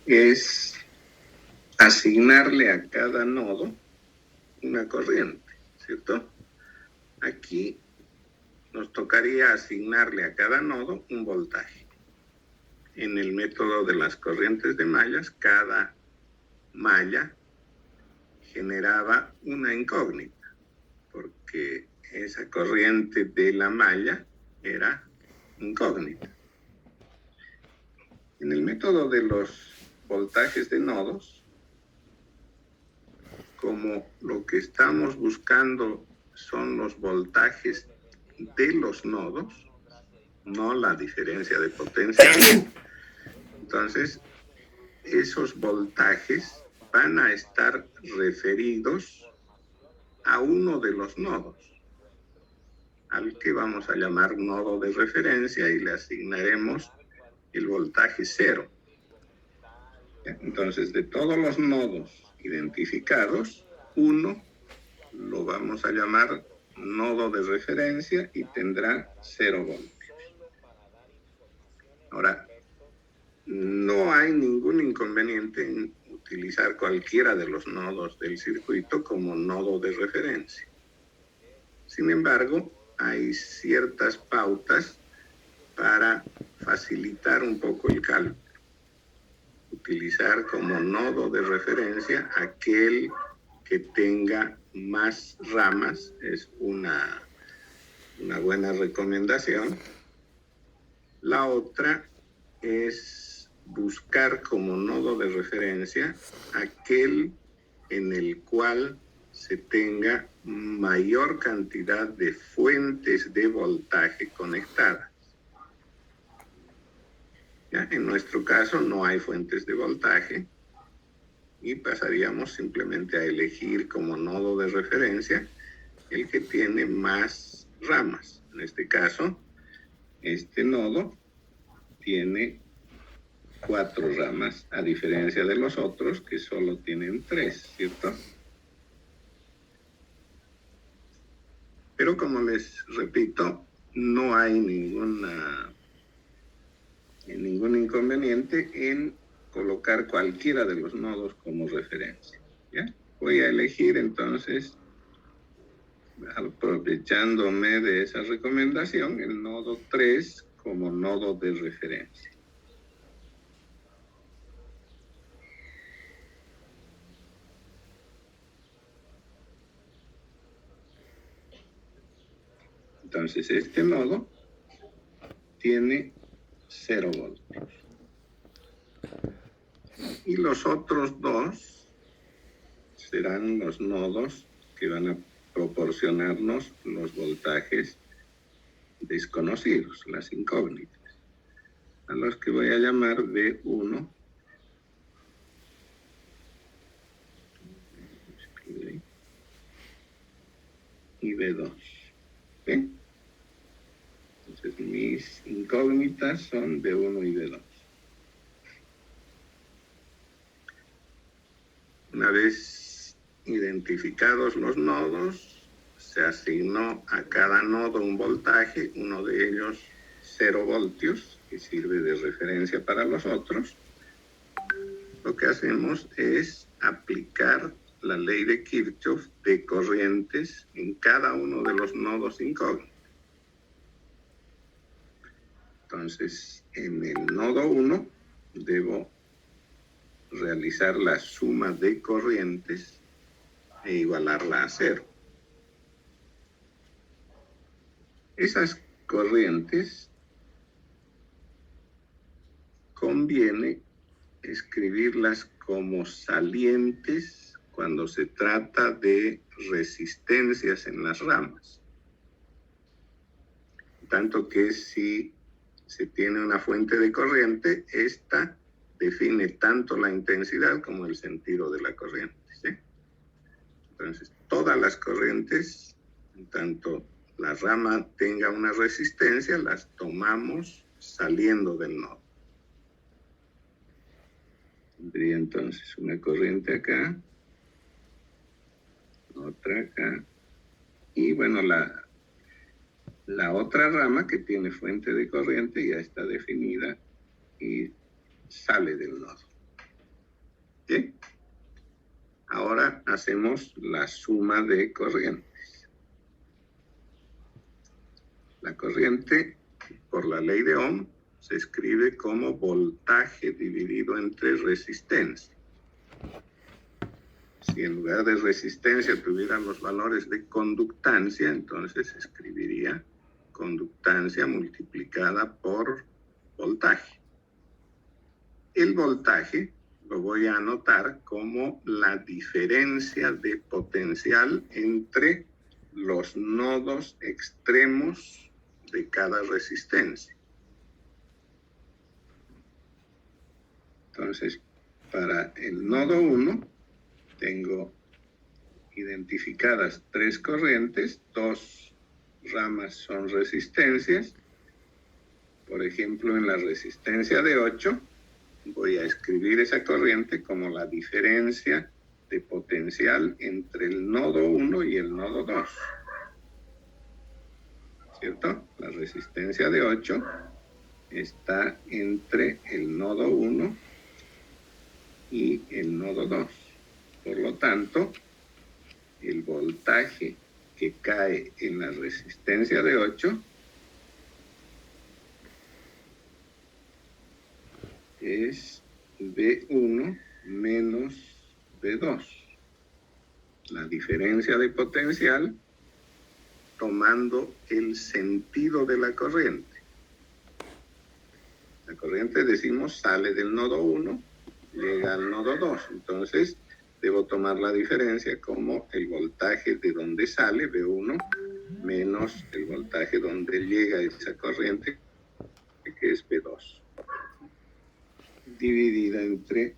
es asignarle a cada nodo una corriente, ¿cierto? Aquí nos tocaría asignarle a cada nodo un voltaje. En el método de las corrientes de mallas, cada malla generaba una incógnita, porque esa corriente de la malla era incógnita. En el método de los voltajes de nodos, como lo que estamos buscando son los voltajes de los nodos, no la diferencia de potencia, entonces esos voltajes van a estar referidos a uno de los nodos, al que vamos a llamar nodo de referencia y le asignaremos el voltaje 0. Entonces, de todos los nodos identificados, uno lo vamos a llamar nodo de referencia y tendrá 0 voltios. Ahora, no hay ningún inconveniente en utilizar cualquiera de los nodos del circuito como nodo de referencia. Sin embargo, hay ciertas pautas para facilitar un poco el cálculo. Utilizar como nodo de referencia aquel que tenga más ramas es una buena recomendación. La otra es buscar como nodo de referencia aquel en el cual se tenga mayor cantidad de fuentes de voltaje conectadas. ¿Ya? En nuestro caso no hay fuentes de voltaje y pasaríamos simplemente a elegir como nodo de referencia el que tiene más ramas. En este caso, este nodo tiene 4 ramas, a diferencia de los otros que solo tienen 3, ¿cierto? Pero como les repito, no hay ningún inconveniente en colocar cualquiera de los nodos como referencia. ¿Ya? Voy a elegir entonces, aprovechándome de esa recomendación, el nodo 3 como nodo de referencia. Entonces este nodo tiene 0 voltios. Y los otros dos serán los nodos que van a proporcionarnos los voltajes desconocidos, las incógnitas, a los que voy a llamar B1 y B2. ¿Sí? Entonces mis incógnitas son B1 y B2. Una vez identificados los nodos, se asignó a cada nodo un voltaje, uno de ellos 0 voltios, que sirve de referencia para los otros. Lo que hacemos es aplicar la ley de Kirchhoff de corrientes en cada uno de los nodos incógnitos. Entonces, en el nodo 1 debo realizar la suma de corrientes e igualarla a 0. Esas corrientes conviene escribirlas como salientes cuando se trata de resistencias en las ramas. Tanto que si se tiene una fuente de corriente, esta define tanto la intensidad como el sentido de la corriente, ¿sí? Entonces, todas las corrientes, en tanto la rama tenga una resistencia, las tomamos saliendo del nodo. Tendría entonces una corriente acá, otra acá, y bueno, la otra rama que tiene fuente de corriente ya está definida y sale del nodo. hacemos la suma de corrientes. La corriente, por la ley de Ohm, se escribe como voltaje dividido entre resistencia. Si en lugar de resistencia tuvieran los valores de conductancia, entonces se escribiría conductancia multiplicada por voltaje. El voltaje lo voy a anotar como la diferencia de potencial entre los nodos extremos de cada resistencia. Entonces, para el nodo 1, tengo identificadas 3 corrientes, 2 ramas son resistencias. Por ejemplo, en la resistencia de 8, voy a escribir esa corriente como la diferencia de potencial entre el nodo 1 y el nodo 2. ¿Cierto? La resistencia de 8 está entre el nodo 1 y el nodo 2. Por lo tanto, el voltaje que cae en la resistencia de 8 es V1 menos V2. La diferencia de potencial tomando el sentido de la corriente. La corriente, decimos, sale del nodo 1, llega al nodo 2. Entonces, debo tomar la diferencia como el voltaje de donde sale, V1, menos el voltaje donde llega esa corriente, que es V2. Dividida entre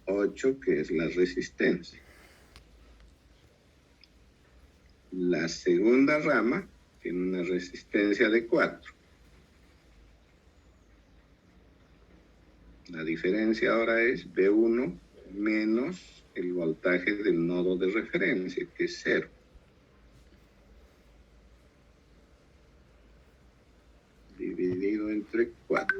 8, que es la resistencia. La segunda rama tiene una resistencia de 4. La diferencia ahora es V1 menos el voltaje del nodo de referencia, que es 0. Dividido entre 4.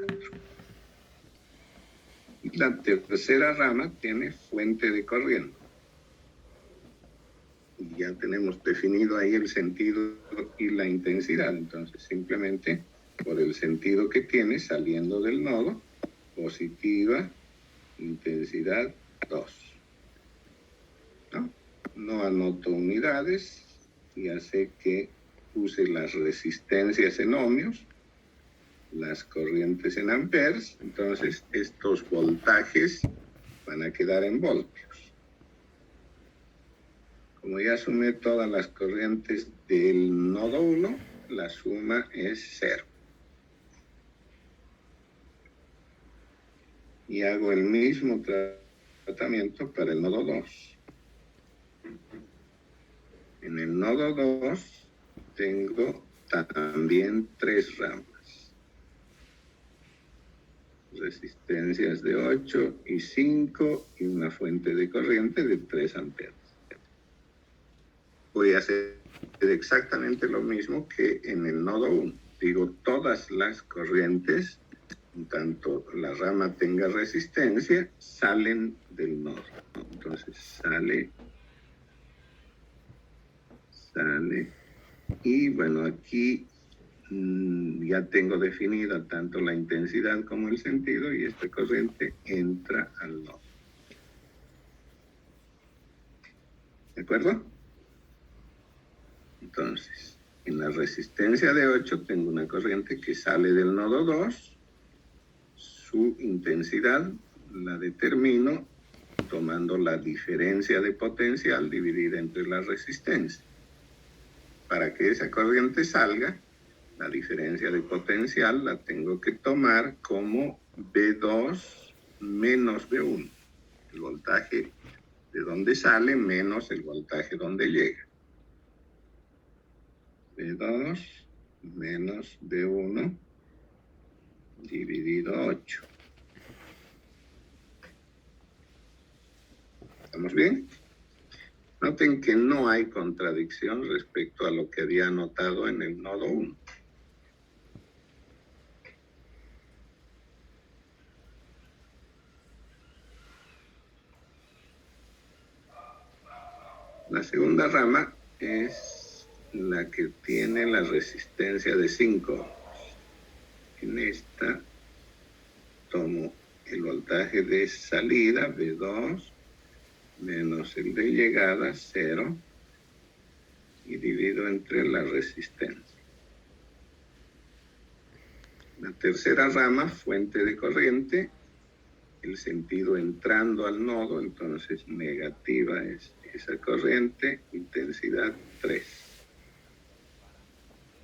Y la tercera rama tiene fuente de corriente. Y ya tenemos definido ahí el sentido y la intensidad. Entonces, simplemente por el sentido que tiene saliendo del nodo, positiva, intensidad 2. No anoto unidades, ya sé que use las resistencias en ohmios, las corrientes en amperes, entonces estos voltajes van a quedar en voltios. Como ya sumé todas las corrientes del nodo 1, la suma es 0. Y hago el mismo tratamiento para el nodo 2. En el nodo 2 tengo también 3 ramas. Resistencias de 8 y 5 y una fuente de corriente de 3 amperes. Voy a hacer exactamente lo mismo que en el nodo 1. Digo, todas las corrientes, en tanto la rama tenga resistencia, salen del nodo. Entonces sale. Y bueno, aquí ya tengo definida tanto la intensidad como el sentido y esta corriente entra al nodo. ¿De acuerdo? Entonces, en la resistencia de 8 tengo una corriente que sale del nodo 2. Su intensidad la determino tomando la diferencia de potencial dividida entre la resistencia. Para que esa corriente salga, la diferencia de potencial la tengo que tomar como V2 menos V1. El voltaje de donde sale menos el voltaje donde llega. V2 menos V1 dividido 8. ¿Estamos bien? Noten que no hay contradicción respecto a lo que había anotado en el nodo 1. La segunda rama es la que tiene la resistencia de 5. En esta tomo el voltaje de salida, V2, menos el de llegada, 0, y divido entre la resistencia. La tercera rama, fuente de corriente, el sentido entrando al nodo, entonces negativa es esa corriente, intensidad 3.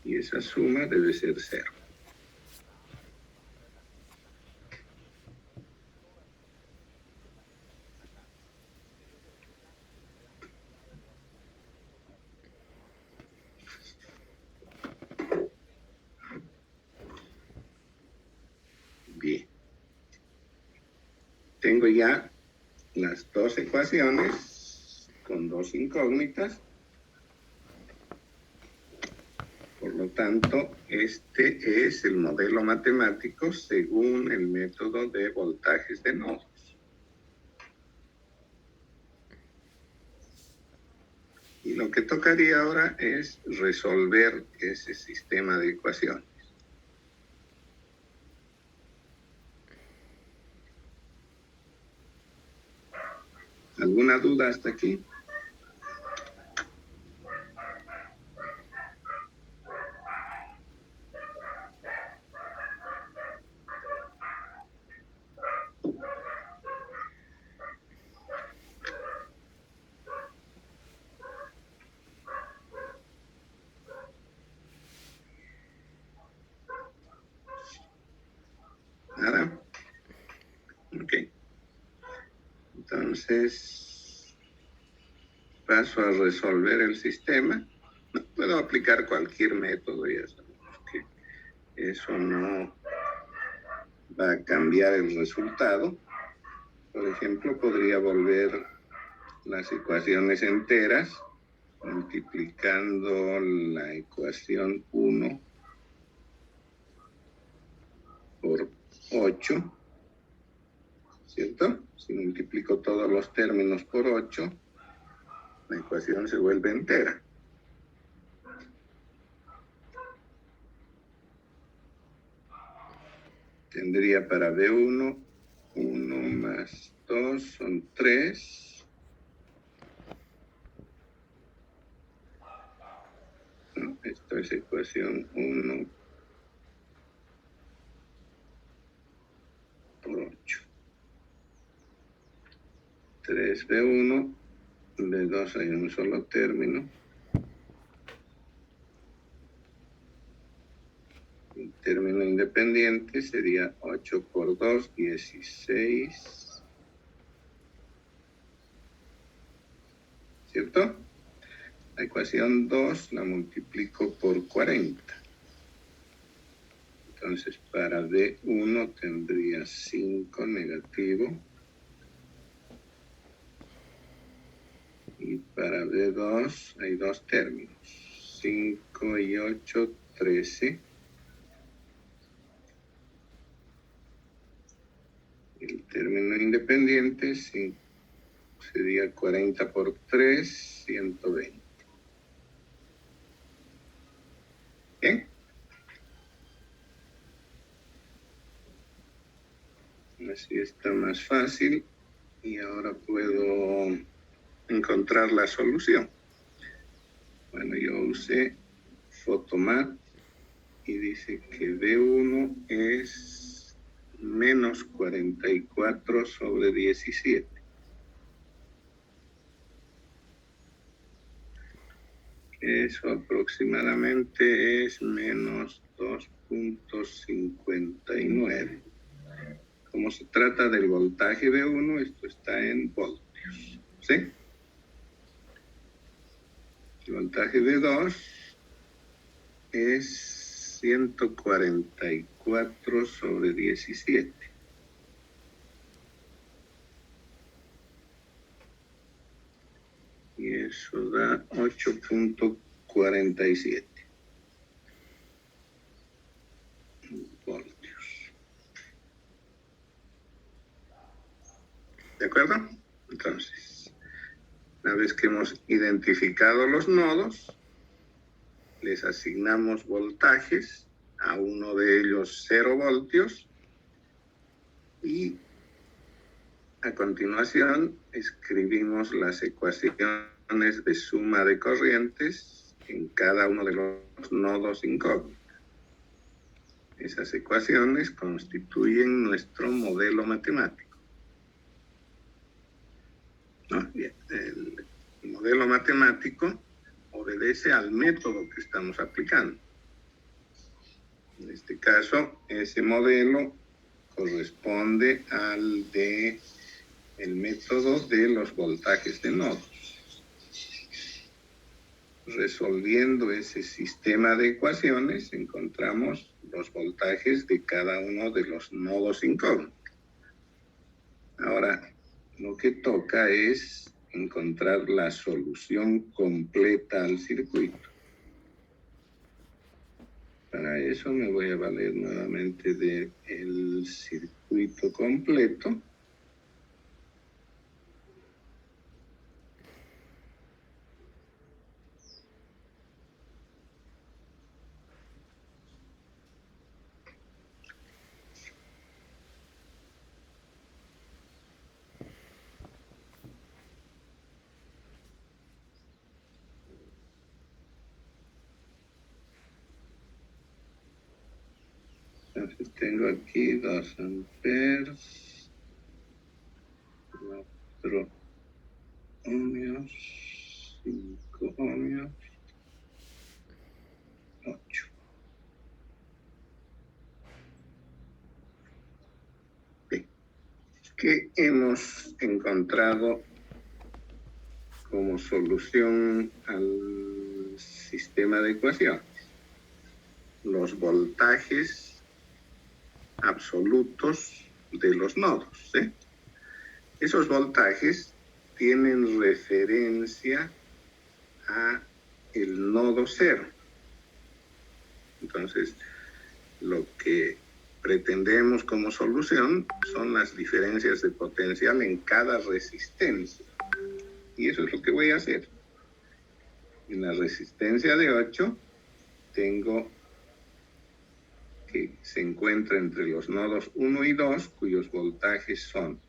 Y esa suma debe ser 0. Bien. Tengo ya las dos ecuaciones con dos incógnitas. Por lo tanto, este es el modelo matemático según el método de voltajes de nodos. Y lo que tocaría ahora es resolver ese sistema de ecuaciones. ¿Alguna duda hasta aquí? ¿Nada? Ok. Entonces, paso a resolver el sistema. No puedo aplicar cualquier método, ya sabemos que eso no va a cambiar el resultado. Por ejemplo, podría volver las ecuaciones enteras multiplicando la ecuación 1 por 8, ¿cierto? Si multiplico todos los términos por 8, la ecuación se vuelve entera. Tendría para B1, 1 más 2 son 3. No, esto es ecuación 1 por 8. 3B1, B2 hay un solo término. El término independiente sería 8 por 2, 16. ¿Cierto? La ecuación 2 la multiplico por 40. Entonces, para B1 tendría 5 negativo. Y para B2 hay dos términos. 5 y 8, 13. El término independiente sí, sería 40 por 3, 120. ¿Bien? Así está más fácil y ahora puedo encontrar la solución. Bueno, yo usé Photomat y dice que B1 es menos 44 sobre 17. Eso aproximadamente es menos 2.59. Como se trata del voltaje B1, esto está en voltios, ¿sí? El voltaje B2 es 144 sobre 17. Y eso da 8.47 voltios. ¿De acuerdo? Entonces, Una vez que hemos identificado los nodos, les asignamos voltajes, a uno de ellos 0 voltios, y a continuación escribimos las ecuaciones de suma de corrientes en cada uno de los nodos incógnitos. Esas ecuaciones constituyen nuestro modelo matemático. ¿No? Bien, el modelo matemático obedece al método que estamos aplicando. En este caso, ese modelo corresponde al de el método de los voltajes de nodos. Resolviendo ese sistema de ecuaciones, encontramos los voltajes de cada uno de los nodos incógnitos. Ahora, lo que toca es encontrar la solución completa al circuito. Para eso me voy a valer nuevamente del circuito completo. Entonces tengo aquí 2 amperes, 4 ohmios, 5 ohmios, 8. ¿Qué hemos encontrado como solución al sistema de ecuaciones? Los voltajes absolutos de los nodos, ¿sí? Esos voltajes tienen referencia a el nodo 0. Entonces, lo que pretendemos como solución son las diferencias de potencial en cada resistencia. Y eso es lo que voy a hacer. En la resistencia de 8 tengo que se encuentra entre los nodos 1 y 2, cuyos voltajes son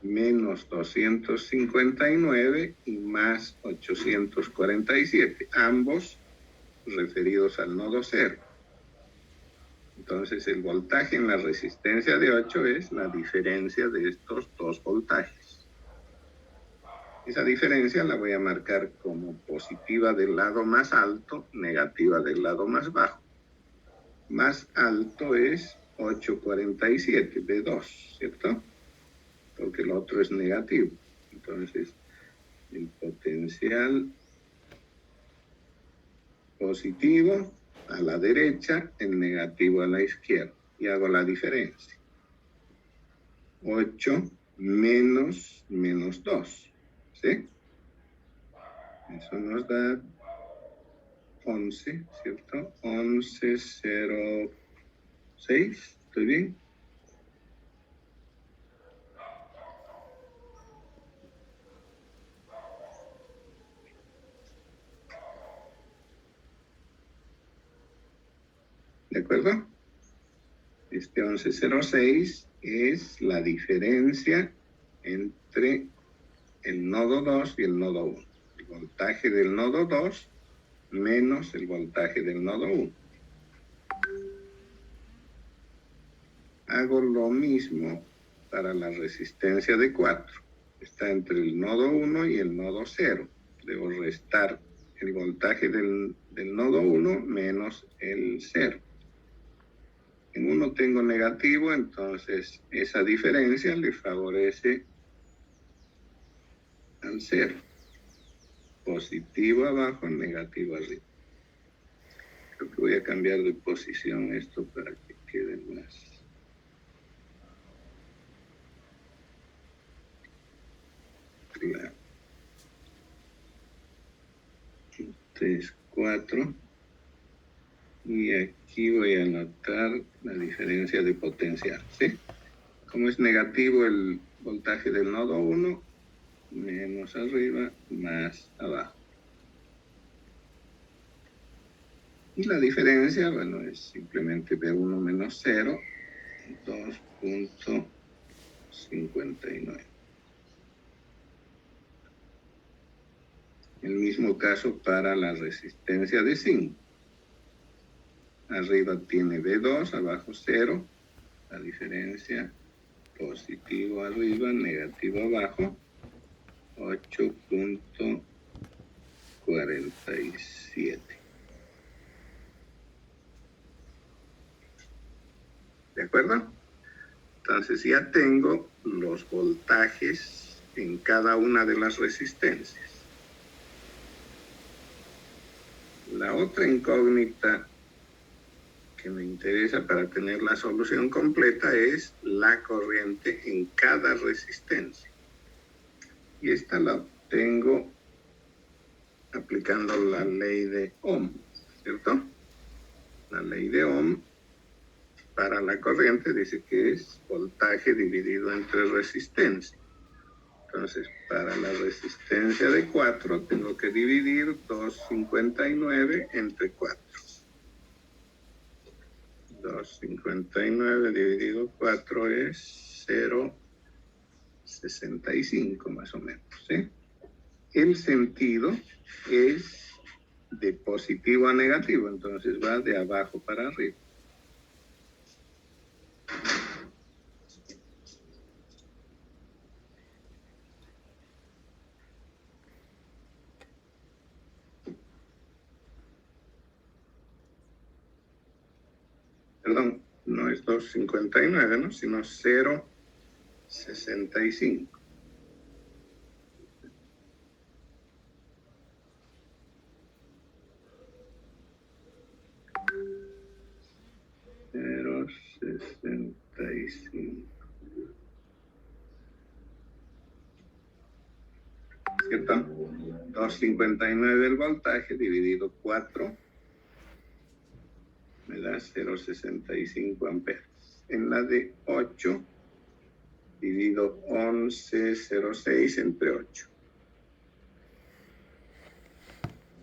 menos 259 y más 847, ambos referidos al nodo 0. Entonces el voltaje en la resistencia de 8 es la diferencia de estos dos voltajes. Esa diferencia la voy a marcar como positiva del lado más alto, negativa del lado más bajo. Más alto es 847 de 2, ¿cierto? Porque el otro es negativo. Entonces, el potencial positivo a la derecha, el negativo a la izquierda. Y hago la diferencia. 8 menos 2, ¿sí? Eso nos da 11, ¿cierto? 11,06, ¿estoy bien? ¿De acuerdo? Este 11,06 es la diferencia entre el nodo 2 y el nodo 1. El voltaje del nodo 2 menos el voltaje del nodo 1. Hago lo mismo para la resistencia de 4. Está entre el nodo 1 y el nodo 0. Debo restar el voltaje del nodo 1 menos el 0. En uno tengo negativo, entonces esa diferencia le favorece al 0. Positivo abajo, negativo arriba. Creo que voy a cambiar de posición esto para que quede más. Claro. 3, 4. Y aquí voy a anotar la diferencia de potencial, ¿sí? Como es negativo el voltaje del nodo 1, menos arriba más abajo. Y la diferencia, bueno, es simplemente B1 menos 0, 2.59. El mismo caso para la resistencia de zinc. Arriba tiene B2, abajo 0. La diferencia positivo arriba, negativo abajo, 8.47. ¿De acuerdo? Entonces ya tengo los voltajes en cada una de las resistencias. La otra incógnita que me interesa para tener la solución completa es la corriente en cada resistencia. Y esta la obtengo aplicando la ley de Ohm, ¿cierto? La ley de Ohm para la corriente dice que es voltaje dividido entre resistencia. Entonces, para la resistencia de 4 tengo que dividir 259 entre 4. 259 dividido 4 es 0,65 más o menos, ¿sí? El sentido es de positivo a negativo, entonces va de abajo para arriba. Perdón, no es 259, ¿no? Sino 0,65. ¿Cierto? 259 el voltaje dividido 4 me da 0,65 amperes. En la de 8 divido 11,06 entre 8.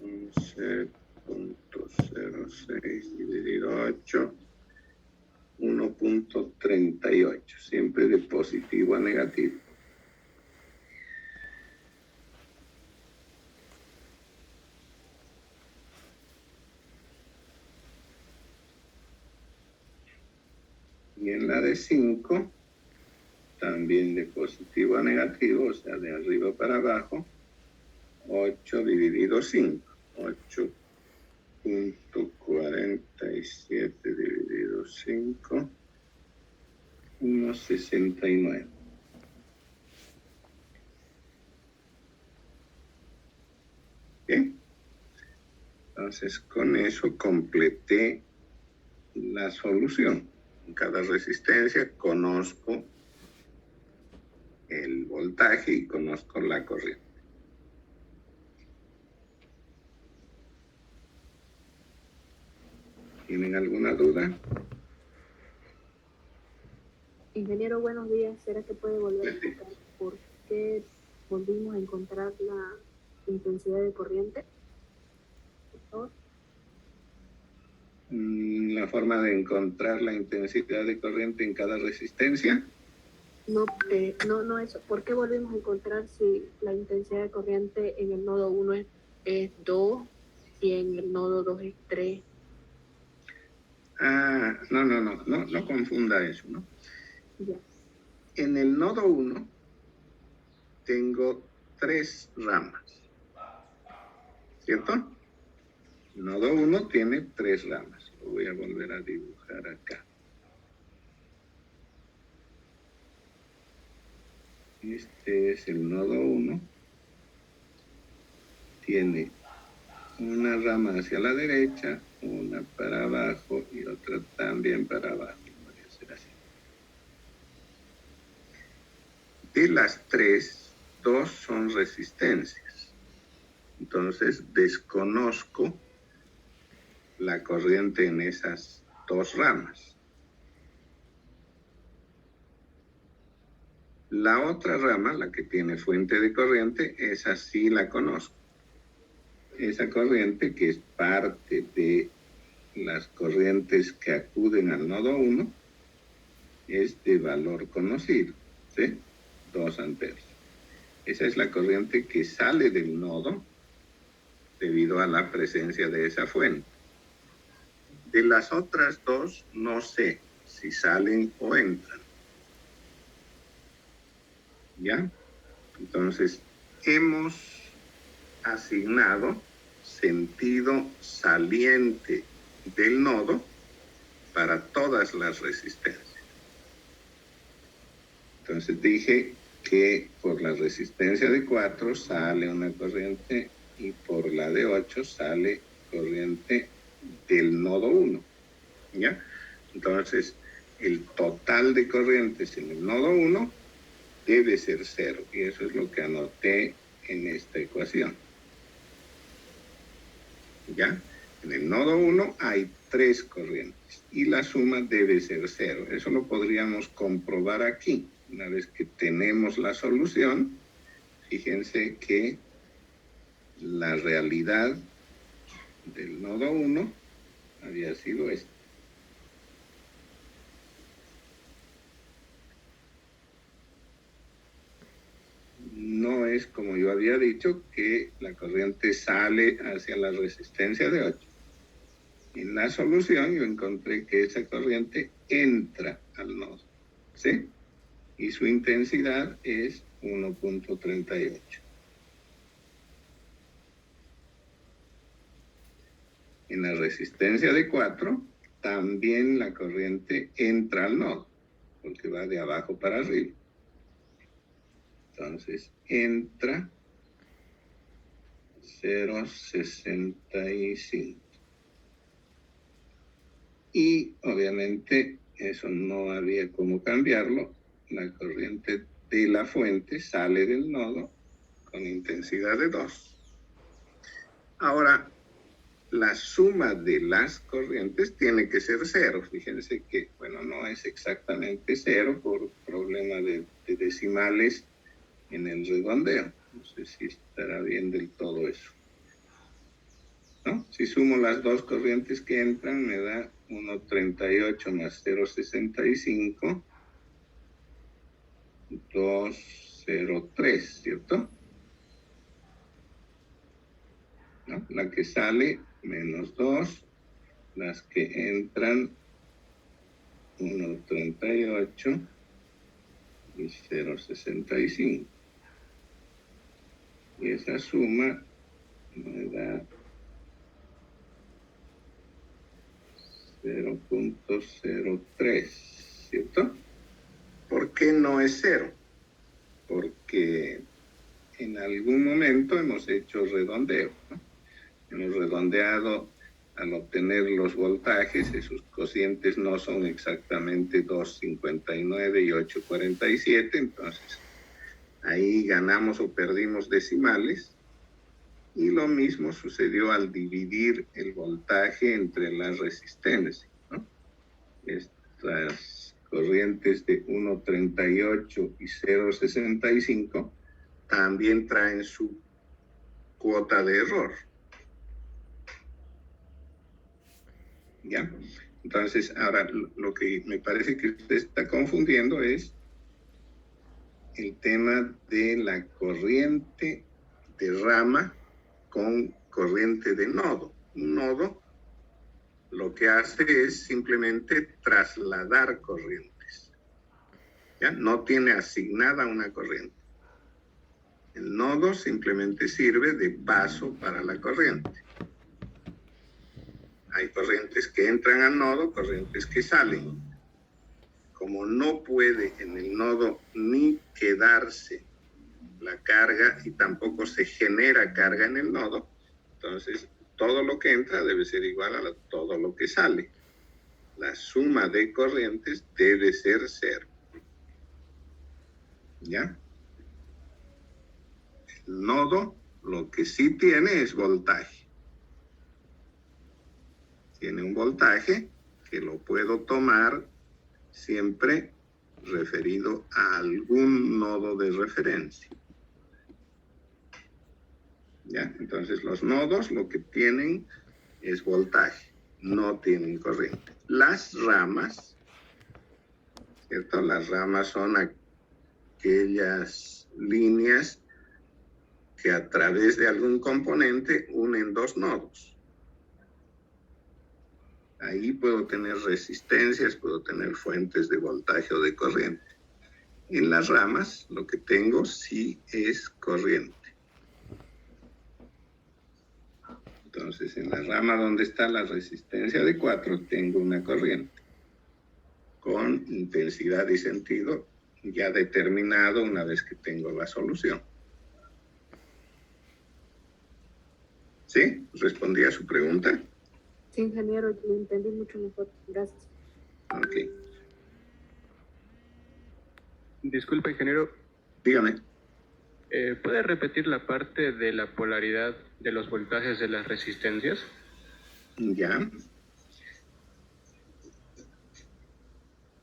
11.06 dividido 8, 1.38, siempre de positivo a negativo. Y en la de 5, también de positivo a negativo, o sea, de arriba para abajo, 8 dividido 5, 8.47 dividido 5, 1.69. Bien, entonces con eso completé la solución. En cada resistencia conozco el voltaje y conozco la corriente. ¿Tienen alguna duda? Ingeniero, buenos días. ¿Será que puede volver a explicar por qué volvimos a encontrar la intensidad de corriente? Por favor. La forma de encontrar la intensidad de corriente en cada resistencia. No eso. ¿Por qué volvimos a encontrar si la intensidad de corriente en el nodo 1 es 2 y en el nodo 2 es 3? No confunda eso, ¿no? Ya. En el nodo 1 tengo 3 ramas, ¿cierto? El nodo 1 tiene 3 ramas. Lo voy a volver a dibujar acá. Este es el nodo 1. Tiene una rama hacia la derecha, una para abajo y otra también para abajo. Voy a hacer así. De las 3, 2 son resistencias. Entonces desconozco la corriente en esas 2 ramas. La otra rama, la que tiene fuente de corriente, esa sí la conozco. Esa corriente, que es parte de las corrientes que acuden al nodo 1, es de valor conocido, ¿sí? 2 amperes. Esa es la corriente que sale del nodo debido a la presencia de esa fuente. De las otras dos, no sé si salen o entran. ¿Ya? Entonces, hemos asignado sentido saliente del nodo para todas las resistencias. Entonces dije que por la resistencia de 4 sale una corriente y por la de 8 sale corriente del nodo 1. ¿Ya? Entonces, el total de corrientes en el nodo 1 debe ser 0, y eso es lo que anoté en esta ecuación. ¿Ya? En el nodo 1 hay 3 corrientes y la suma debe ser 0. Eso lo podríamos comprobar aquí. Una vez que tenemos la solución, fíjense que la realidad del nodo 1 había sido esta. No es como yo había dicho, que la corriente sale hacia la resistencia de 8. En la solución yo encontré que esa corriente entra al nodo, ¿sí? Y su intensidad es 1.38. En la resistencia de 4, también la corriente entra al nodo, porque va de abajo para arriba. Entonces, entra 0.65. Y obviamente eso no había cómo cambiarlo. La corriente de la fuente sale del nodo con intensidad de 2. Ahora, la suma de las corrientes tiene que ser 0. Fíjense que, bueno, no es exactamente 0 por problema de decimales en el redondeo. No sé si estará bien del todo eso, ¿no? Si sumo las dos corrientes que entran, me da 1.38 más 0.65, 2.03, ¿cierto? ¿No? La que sale, menos 2, las que entran, 1.38 y 0.65. Y esa suma me da 0.03, ¿cierto? ¿Por qué no es 0? Porque en algún momento hemos hecho redondeo, ¿no? Hemos redondeado al obtener los voltajes, esos cocientes no son exactamente 2.59 y 8.47, entonces ahí ganamos o perdimos decimales. Y lo mismo sucedió al dividir el voltaje entre las resistencias, ¿no? Estas corrientes de 1.38 y 0.65 también traen su cuota de error. ¿Ya? Entonces, ahora lo que me parece que usted está confundiendo es el tema de la corriente de rama con corriente de nodo. Un nodo lo que hace es simplemente trasladar corrientes. ¿Ya? No tiene asignada una corriente. El nodo simplemente sirve de paso para la corriente. Hay corrientes que entran al nodo, corrientes que salen. Como no puede en el nodo ni quedarse la carga y tampoco se genera carga en el nodo, entonces todo lo que entra debe ser igual a todo lo que sale. La suma de corrientes debe ser 0. ¿Ya? El nodo lo que sí tiene es voltaje. Tiene un voltaje que lo puedo tomar siempre referido a algún nodo de referencia. ¿Ya? Entonces los nodos lo que tienen es voltaje, no tienen corriente. Las ramas, ¿cierto? Las ramas son aquellas líneas que a través de algún componente unen dos nodos. Ahí puedo tener resistencias, puedo tener fuentes de voltaje o de corriente. En las ramas lo que tengo sí es corriente. Entonces, en la rama donde está la resistencia de 4, tengo una corriente con intensidad y sentido ya determinado una vez que tengo la solución. ¿Sí? ¿Respondí a su pregunta? Sí, ingeniero, lo entendí mucho mejor. Gracias. Ok. Disculpe, ingeniero. Dígame. ¿Puede repetir la parte de la polaridad de los voltajes de las resistencias? Ya.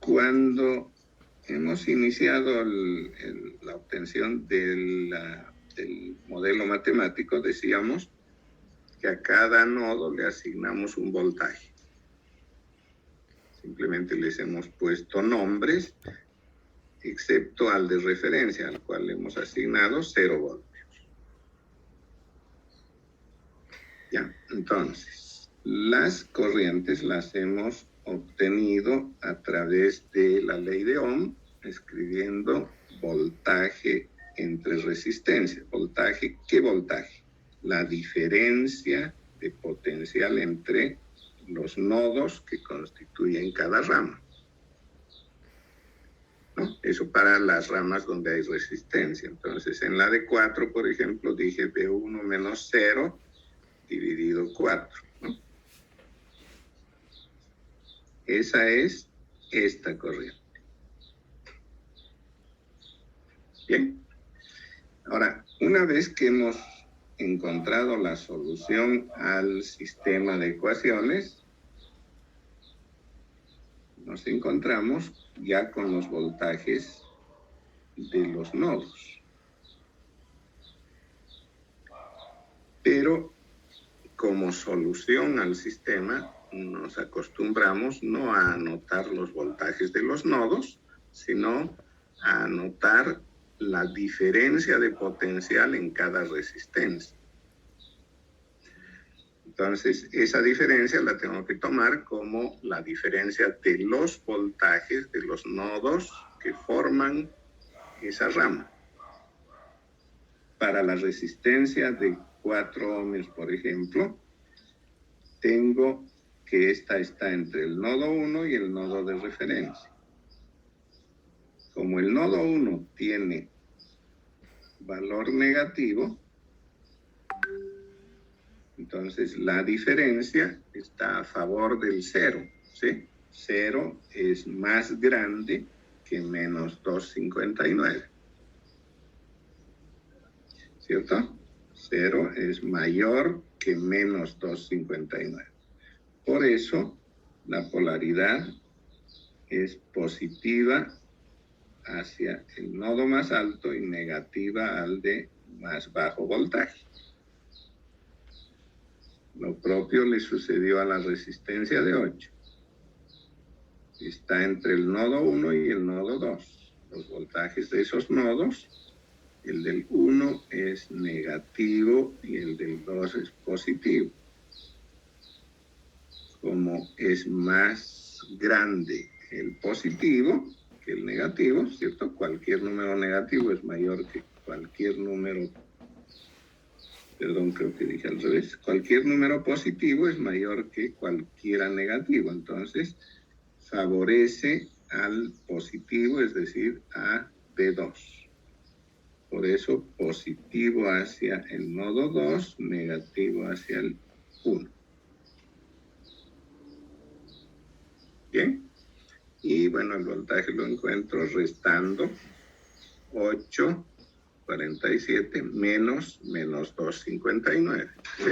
Cuando hemos iniciado la obtención del modelo matemático, decíamos que a cada nodo le asignamos un voltaje. Simplemente les hemos puesto nombres, excepto al de referencia, al cual le hemos asignado 0 voltios. Ya, entonces, las corrientes las hemos obtenido a través de la ley de Ohm, escribiendo voltaje entre resistencia. ¿Voltaje? ¿Qué voltaje? La diferencia de potencial entre los nodos que constituyen cada rama. ¿No? Eso para las ramas donde hay resistencia. Entonces, en la de 4, por ejemplo, dije V1 menos 0 dividido 4. ¿No? Esa es esta corriente. Bien. Ahora, una vez que hemos encontrado la solución al sistema de ecuaciones, nos encontramos ya con los voltajes de los nodos. Pero como solución al sistema, nos acostumbramos no a anotar los voltajes de los nodos, sino a anotar la diferencia de potencial en cada resistencia. Entonces, esa diferencia la tengo que tomar como la diferencia de los voltajes de los nodos que forman esa rama. Para la resistencia de 4 ohms, por ejemplo, tengo que esta está entre el nodo 1 y el nodo de referencia. Como el nodo 1 tiene valor negativo, entonces la diferencia está a favor del 0, ¿sí? 0 es más grande que menos 2,59. ¿Cierto? 0 es mayor que menos 2,59. Por eso la polaridad es positiva hacia el nodo más alto y negativa al de más bajo voltaje. Lo propio le sucedió a la resistencia de 8. Está entre el nodo 1 y el nodo 2. Los voltajes de esos nodos, el del 1 es negativo y el del 2 es positivo. Como es más grande el positivo que el negativo, ¿cierto? Cualquier número negativo es mayor que cualquier número, perdón, creo que dije al revés, cualquier número positivo es mayor que cualquiera negativo, entonces favorece al positivo, es decir, a B2. Por eso positivo hacia el nodo 2, negativo hacia el 1. Bien, y bueno, el voltaje lo encuentro restando 8,47 menos 2,59. ¿Sí?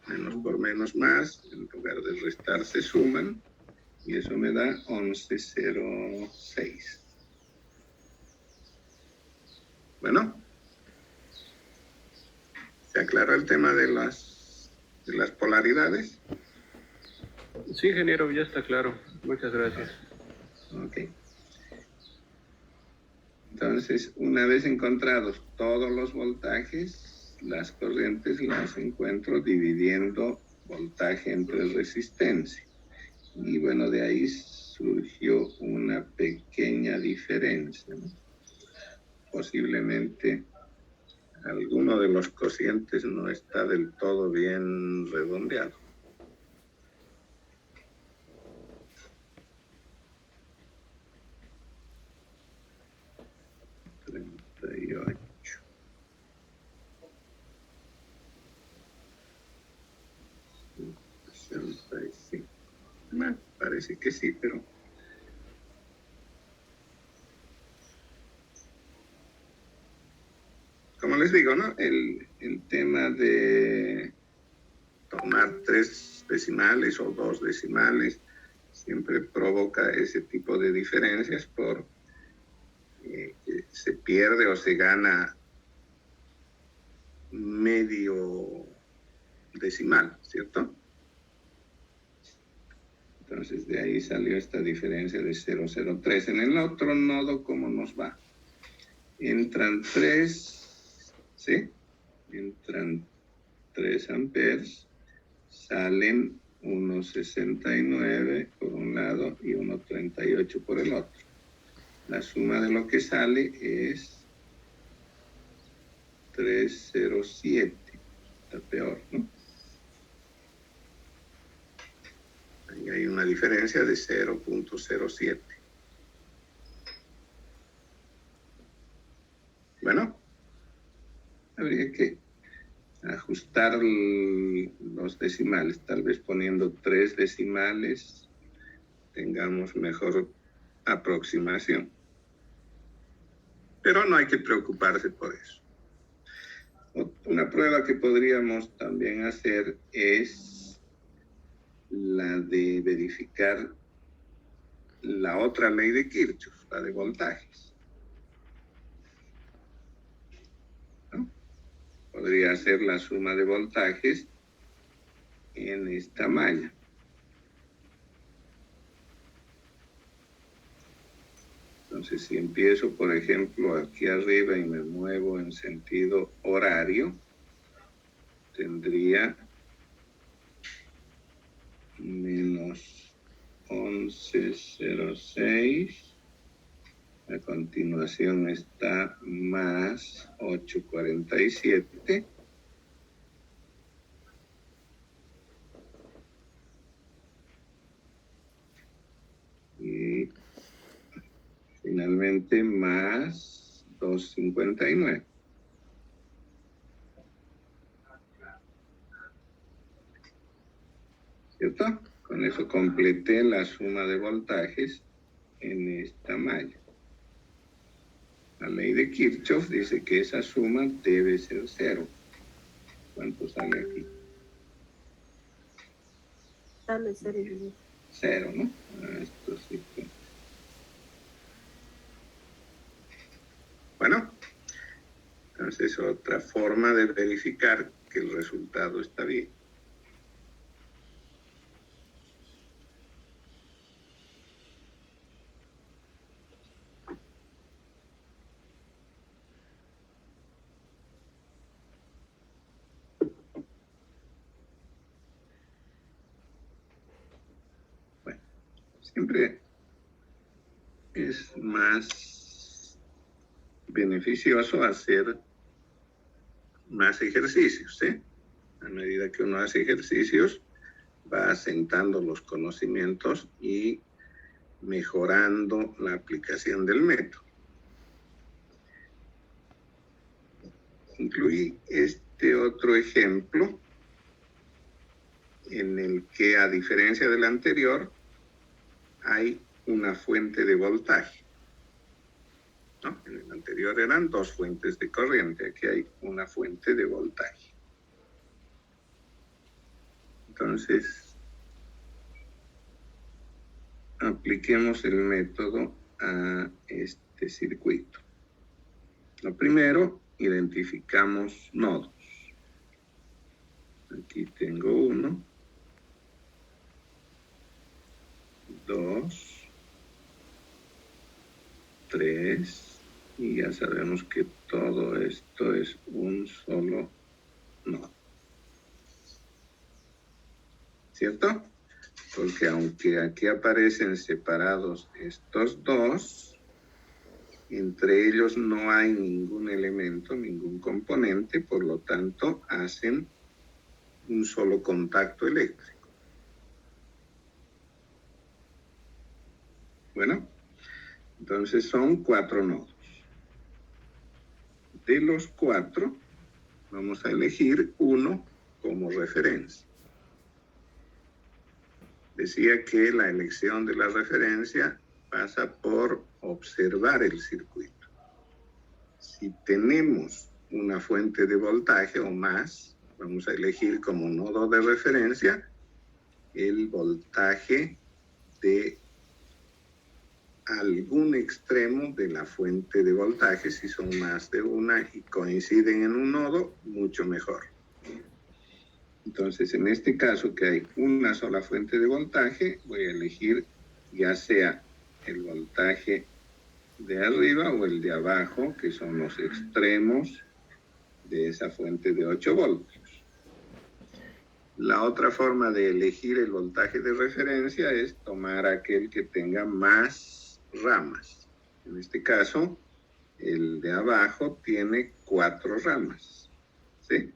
Menos por menos más, en lugar de restar se suman, y eso me da 11,06. Bueno, ¿se aclaró el tema de las polaridades? Sí, ingeniero, ya está claro. Muchas gracias. Ok. Entonces, una vez encontrados todos los voltajes, las corrientes las encuentro dividiendo voltaje entre resistencia. Y bueno, de ahí surgió una pequeña diferencia, ¿no? Posiblemente alguno de los cocientes no está del todo bien redondeado. Bueno, parece que sí, pero como les digo, ¿no? El tema de tomar 3 decimales o 2 decimales siempre provoca ese tipo de diferencias por que se pierde o se gana medio decimal, ¿cierto? Entonces de ahí salió esta diferencia de 0,03. En el otro nodo, ¿cómo nos va? Entran 3, ¿sí? Entran 3 amperes, salen 1,69 por un lado y 1,38 por el otro. La suma de lo que sale es 3,07. Está peor, ¿no? Ahí hay una diferencia de 0,07. Bueno, habría que ajustar los decimales, tal vez poniendo 3 decimales tengamos mejor aproximación. Pero no hay que preocuparse por eso. Una prueba que podríamos también hacer es la de verificar la otra ley de Kirchhoff, la de voltajes, ¿no? Podría ser la suma de voltajes en esta malla. Entonces, si empiezo, por ejemplo, aquí arriba y me muevo en sentido horario, tendría menos 11,06. A continuación está más 8,47. Y finalmente más 2,59. ¿Cierto? Con eso completé la suma de voltajes en esta malla. La ley de Kirchhoff dice que esa suma debe ser 0. ¿Cuánto sale aquí? Sale 0. 0, ¿no? Esto sí. Bueno, entonces otra forma de verificar que el resultado está bien. Bueno, siempre es más beneficioso hacer más ejercicios, ¿sí? A medida que uno hace ejercicios, va asentando los conocimientos y mejorando la aplicación del método. Incluí este otro ejemplo en el que, a diferencia del anterior, hay una fuente de voltaje, ¿no? En el anterior eran 2 fuentes de corriente, aquí hay una fuente de voltaje. Entonces, apliquemos el método a este circuito. Lo primero, identificamos nodos. Aquí tengo 1, 2, 3, y ya sabemos que todo esto es un solo nodo. ¿Cierto? Porque aunque aquí aparecen separados estos dos, entre ellos no hay ningún elemento, ningún componente, por lo tanto hacen un solo contacto eléctrico. Bueno, entonces son 4 nodos. De los 4, vamos a elegir uno como referencia. Decía que la elección de la referencia pasa por observar el circuito. Si tenemos una fuente de voltaje o más, vamos a elegir como nodo de referencia el voltaje de algún extremo de la fuente de voltaje. Si son más de una y coinciden en un nodo, mucho mejor. Entonces, en este caso que hay una sola fuente de voltaje, voy a elegir ya sea el voltaje de arriba o el de abajo, que son los extremos de esa fuente de 8 voltios. La otra forma de elegir el voltaje de referencia es tomar aquel que tenga más ramas. En este caso, el de abajo tiene 4 ramas, ¿sí?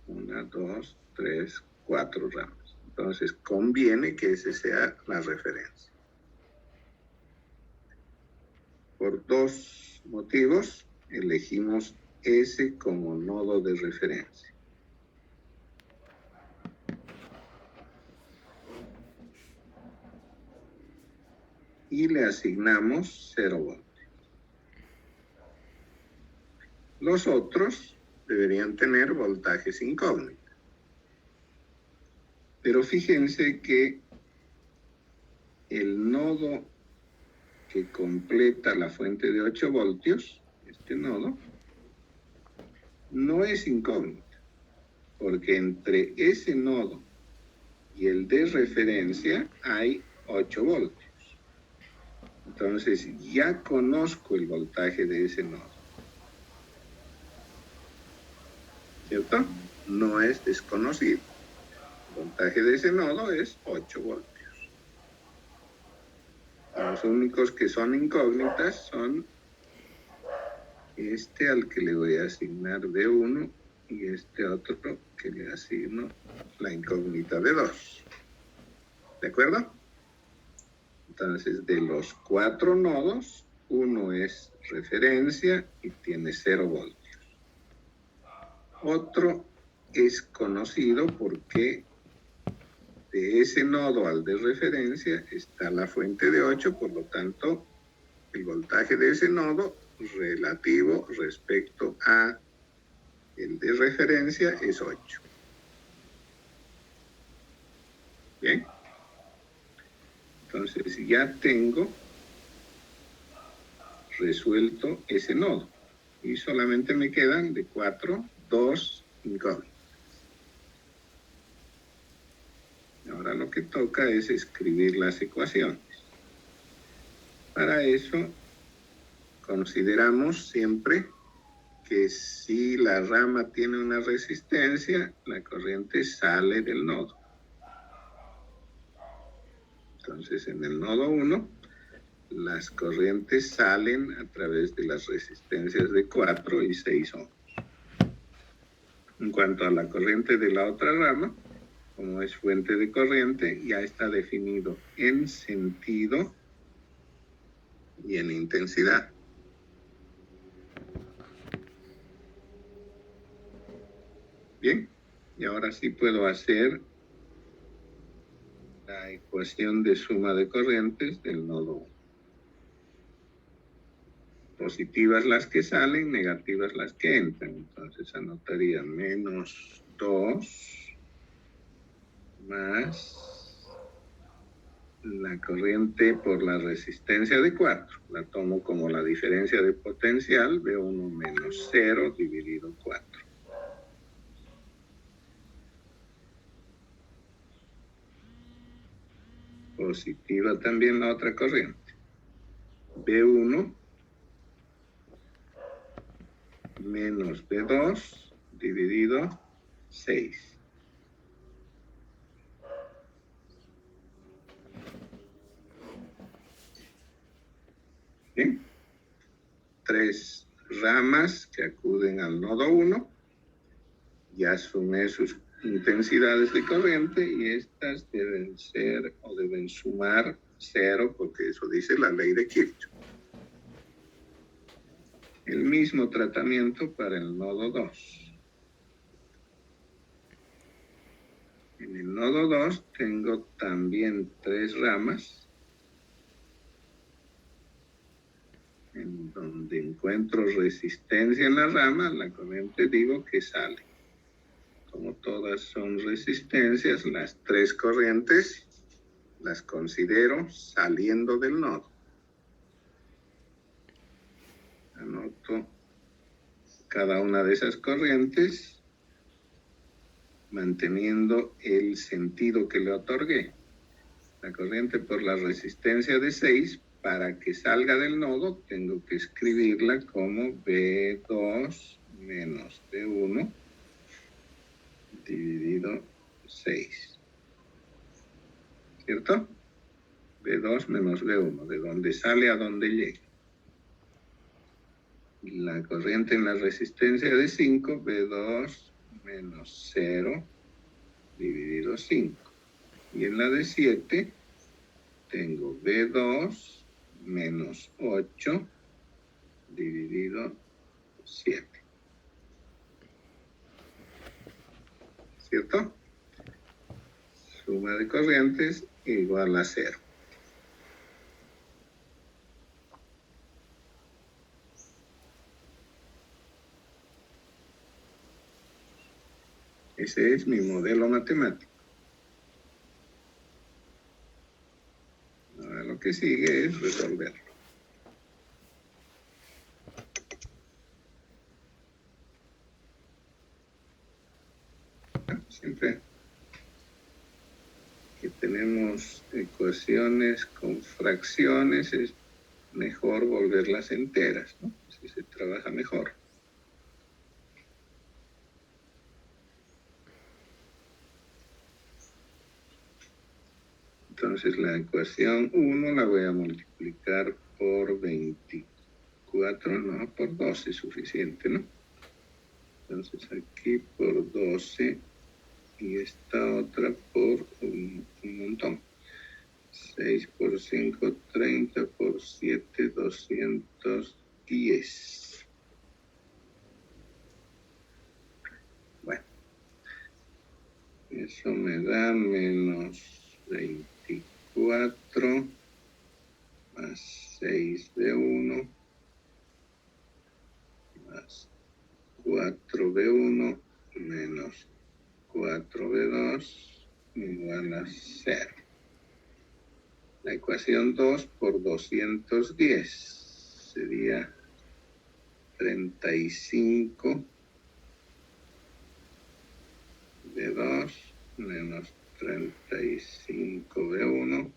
1, 2, 3, 4 ramas. Entonces, conviene que ese sea la referencia. Por 2 motivos, elegimos ese como nodo de referencia. Y le asignamos 0 voltios. Los otros deberían tener voltajes incógnitos. Pero fíjense que el nodo que completa la fuente de 8 voltios, este nodo, no es incógnito, porque entre ese nodo y el de referencia hay 8 voltios. Entonces ya conozco el voltaje de ese nodo. ¿Cierto? No es desconocido. El voltaje de ese nodo es 8 voltios. Los únicos que son incógnitas son este al que le voy a asignar D1 y este otro que le asigno la incógnita de 2. ¿De acuerdo? Entonces, de los 4 nodos, uno es referencia y tiene 0 voltios. Otro es conocido porque de ese nodo al de referencia está la fuente de 8, por lo tanto, el voltaje de ese nodo relativo respecto a el de referencia es 8. Bien. Entonces ya tengo resuelto ese nodo. Y solamente me quedan de 4, 2 incógnitas. Ahora lo que toca es escribir las ecuaciones. Para eso consideramos siempre que si la rama tiene una resistencia, la corriente sale del nodo. Entonces, en el nodo 1, las corrientes salen a través de las resistencias de 4 y 6 ohms. En cuanto a la corriente de la otra rama, como es fuente de corriente, ya está definido en sentido y en intensidad. Bien, y ahora sí puedo hacer la ecuación de suma de corrientes del nodo 1. Positivas las que salen, negativas las que entran. Entonces anotaría menos 2 más la corriente por la resistencia de 4. La tomo como la diferencia de potencial, V1 menos 0 dividido 4. Positiva también la otra corriente. V1 menos V2 dividido 6. ¿Sí? 3 ramas que acuden al nodo 1. Ya sumé sus intensidades de corriente y estas deben ser o deben sumar 0 porque eso dice la ley de Kirchhoff. El mismo tratamiento para el nodo 2. En el nodo 2 tengo también 3 ramas en donde encuentro resistencia en la rama, la corriente digo que sale. Como todas son resistencias, las 3 corrientes las considero saliendo del nodo. Anoto cada una de esas corrientes manteniendo el sentido que le otorgué. La corriente por la resistencia de 6, para que salga del nodo, tengo que escribirla como V2 menos V1 dividido 6. ¿Cierto? V2 menos V1, de donde sale a donde llega. La corriente en la resistencia de 5, V2 menos 0 dividido 5. Y en la de 7 tengo V2 menos 8 dividido 7. ¿Cierto? Suma de corrientes igual a 0. Ese es mi modelo matemático. Ahora lo que sigue es resolverlo. Siempre que tenemos ecuaciones con fracciones es mejor volverlas enteras, ¿no? Así se trabaja mejor. Entonces la ecuación 1 la voy a multiplicar por 24, no, por 12 es suficiente, ¿no? Entonces aquí por 12 y esta otra por un montón. 6 por 5, 30 por 7, 210. Bueno, eso me da menos 24 más 6 de 1 más 4 de 1 menos 4 de 2 igual a 0. La ecuación 2 por 210 sería 35 de 2 menos 35 de 1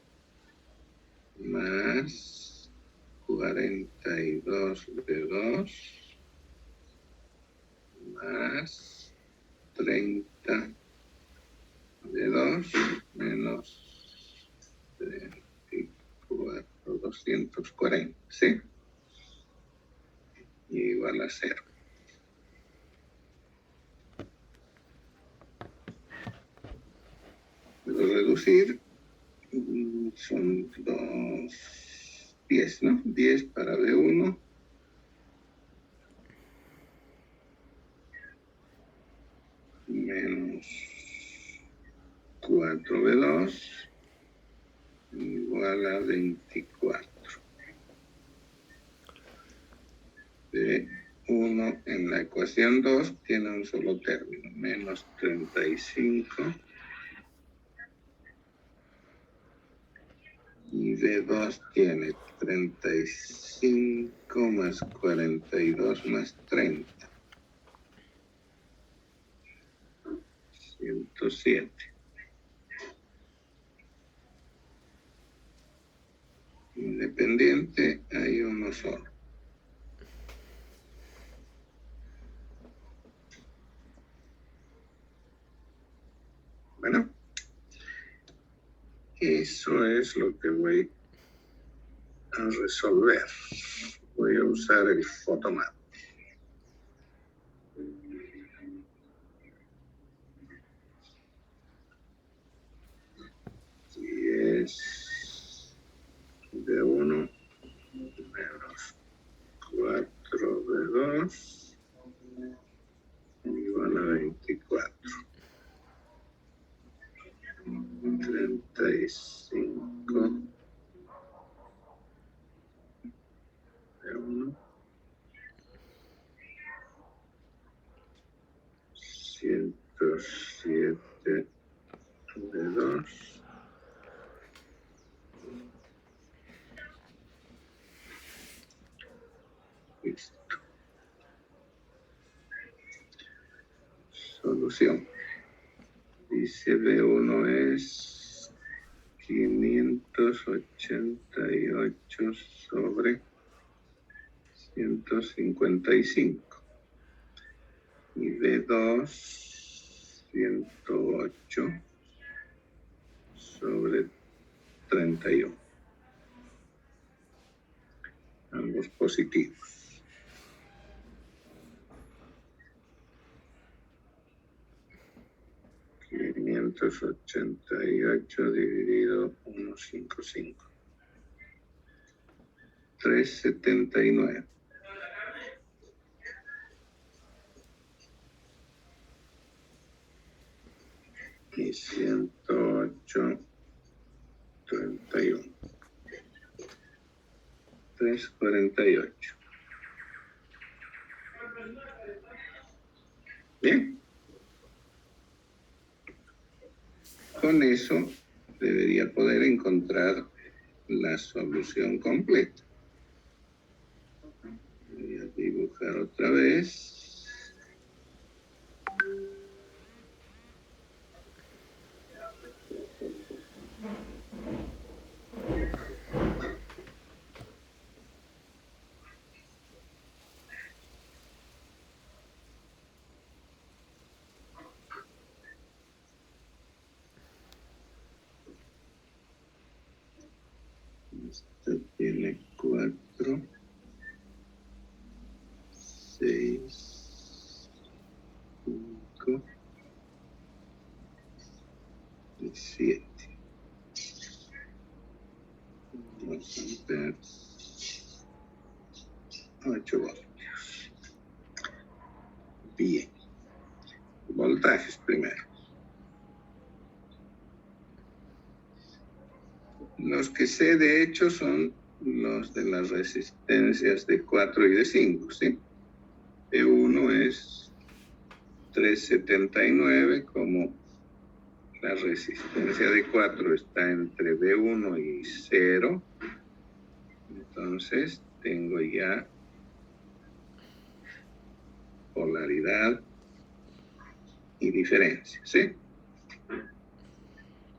más 42 de 2 más 30 de 2 menos 34, 240, ¿sí? Igual a 0. Puedo reducir, son 10, ¿no? 10 para B1. Menos 4B2 igual a 24. B1 en la ecuación 2 tiene un solo término, menos 35 Y D2 tiene 35 más 42 más 30. 107. Independiente hay uno solo. Bueno, eso es lo que voy a resolver. Voy a usar el Photomat. Y es de 1 menos 4 de 2 igual a 24. 35 de 1. 107 de 2. Listo. Solución. Dice B1 es 588 sobre 155. Y B2, 108 sobre 31. Ambos positivos. 588 dividido 155. 379. Y 108, 31. 348. Bien. Con eso debería poder encontrar la solución completa. Voy a dibujar otra vez. Esta tiene 4, 6, 5 y 7. Vamos a ver 8 voltios. Bien. Voltajes primero. Los que sé de hecho son los de las resistencias de 4 y de 5, ¿sí? E1 es 379, como la resistencia de 4 está entre B1 y 0, entonces tengo ya polaridad y diferencia, ¿sí?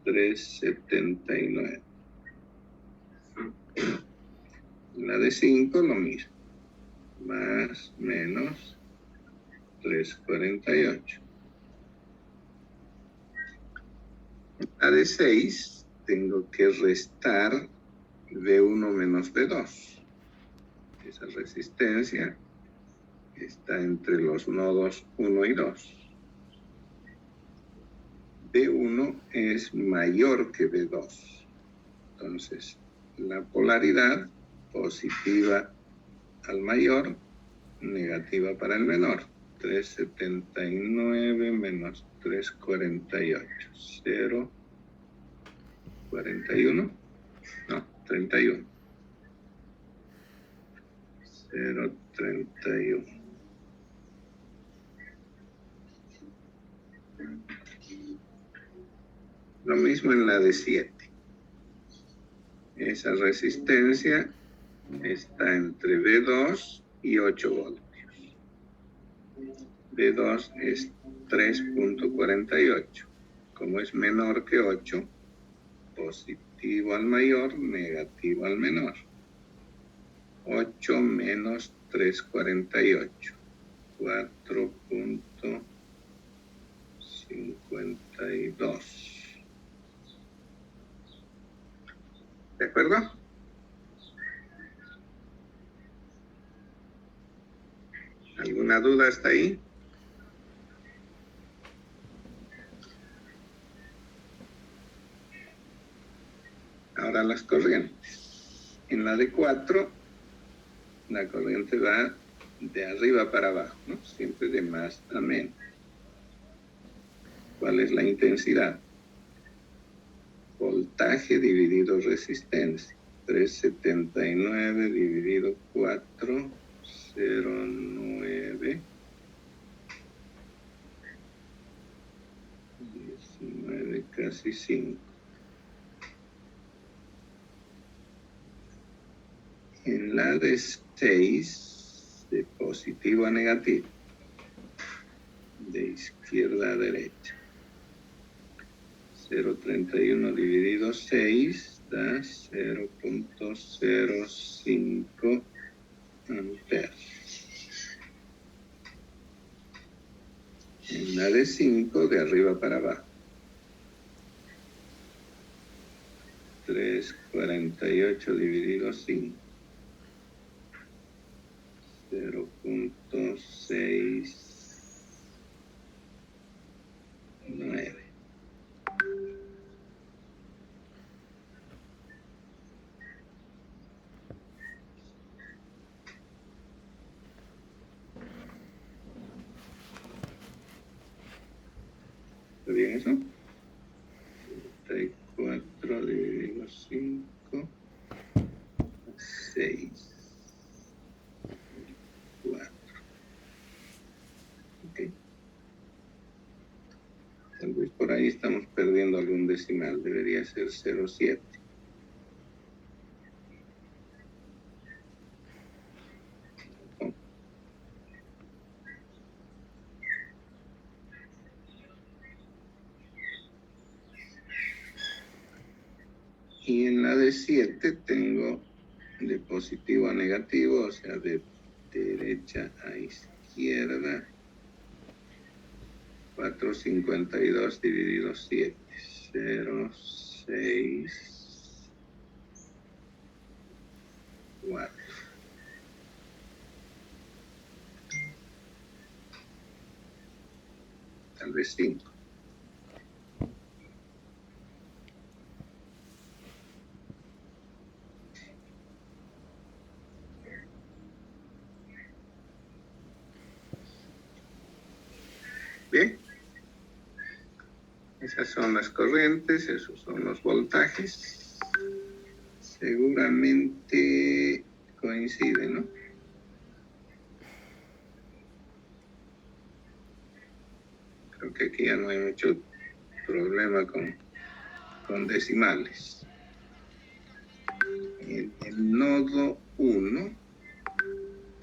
379. La de 5 lo mismo, más menos 348. La de 6 tengo que restar B1 menos B2. Esa resistencia está entre los nodos 1 y 2. B1 es mayor que B2. Entonces, la polaridad positiva al mayor, negativa para el menor. 379 menos 348. 0, 41. No, 31. 0, 31. Lo mismo en la de 7. Esa resistencia está entre B2 y 8 voltios. B2 es 3.48. Como es menor que 8, positivo al mayor, negativo al menor. 8 menos 3.48. 4.52. ¿De acuerdo? ¿Alguna duda hasta ahí? Ahora las corrientes. En la de 4, la corriente va de arriba para abajo, ¿no? Siempre de más a menos. ¿Cuál es la intensidad? Voltaje dividido resistencia. 379 dividido 4, 0,9. 19, casi 5. En la de 6, de positivo a negativo, de izquierda a derecha. 0,31 dividido 6 da 0.05 amperes. En la de 5, de arriba para abajo. 3,48 dividido 5. 0.69. ¿Está bien eso? 34 dividido 5, 6. 4. Ok. Tal vez por ahí estamos perdiendo algún decimal. Debería ser 0,7. Y en la de 7 tengo de positivo a negativo, o sea, de derecha a izquierda. 4,52 dividido 7. 0,6. 4. Tal vez 5. Bien. Esas son las corrientes, esos son los voltajes. Seguramente coinciden, ¿no? Creo que aquí ya no hay mucho problema con decimales. En el nodo 1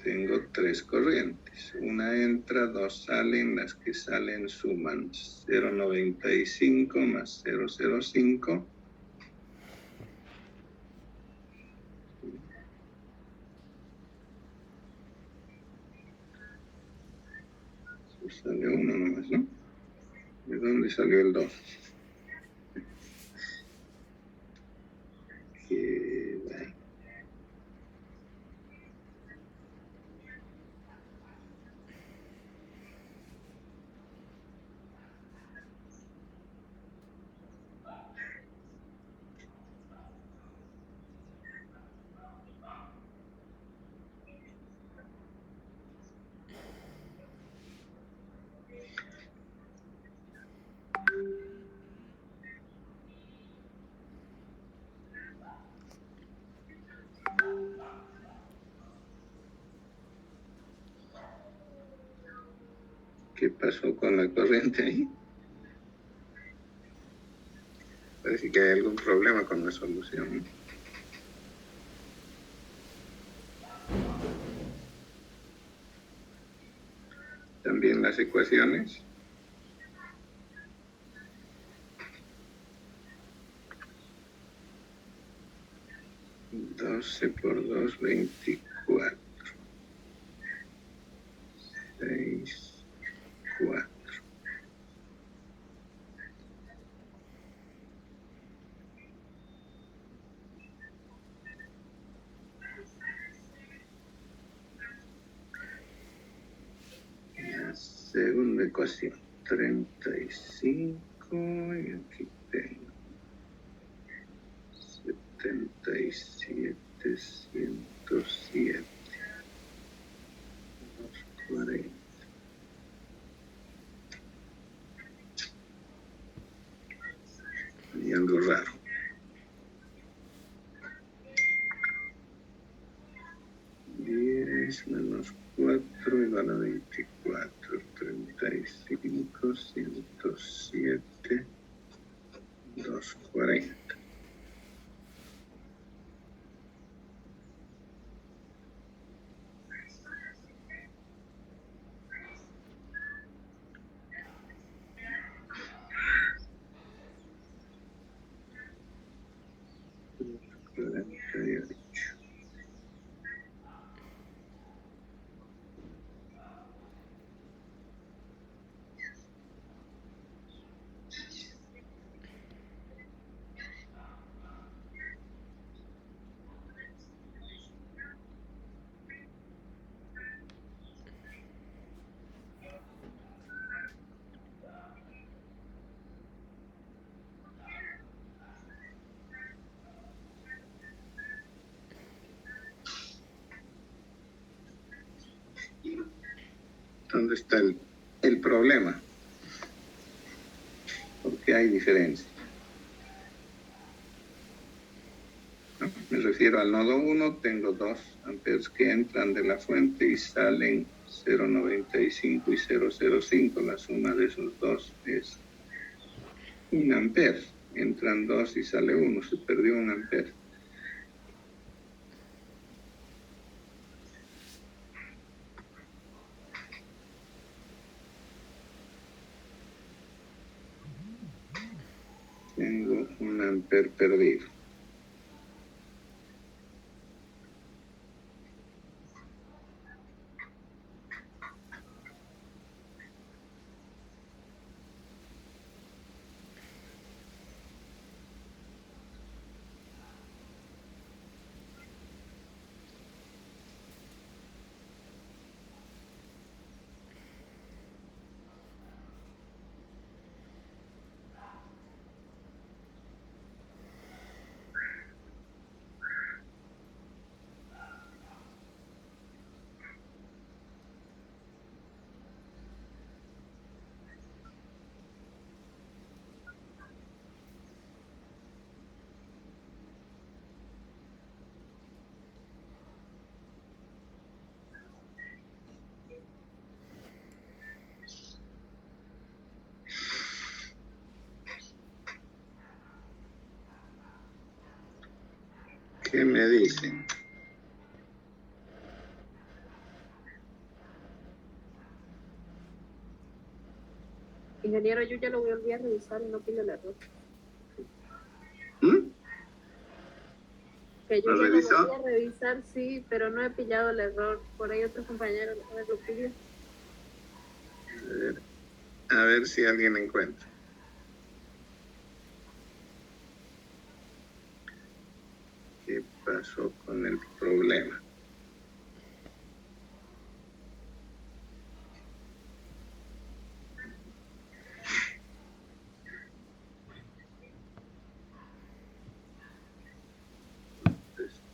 tengo 3 corrientes. Una entra, 2 salen, las que salen suman 0,95 más 0,05. Salió uno nomás, ¿no? ¿De dónde salió el 2? ¿Qué pasó con la corriente ahí? Parece que hay algún problema con la solución. en las ecuaciones. Doce por 2, 24. 6, 4. La segunda ecuación, 35, y aquí tengo 77, 107, 40. Hay algo raro. 10 menos 4 igual a 24, 35, 107, 240. ¿Dónde está el problema? Porque hay diferencia. ¿No? Me refiero al nodo 1, tengo 2 amperes que entran de la fuente y salen 0,95 y 0,05. La suma de esos dos es 1 ampere. Entran 2 y sale 1, se perdió 1 ampere. Tengo 1 ampere perdido. ¿Qué me dicen? Ingeniero, yo ya lo volví a revisar y no pillo el error. ¿Mm? Que yo ¿Lo ya lo revisó? volví a revisar, sí, pero no he pillado el error. Por ahí otro compañero lo pidió. A ver si alguien encuentra. ¿Qué pasó con el problema?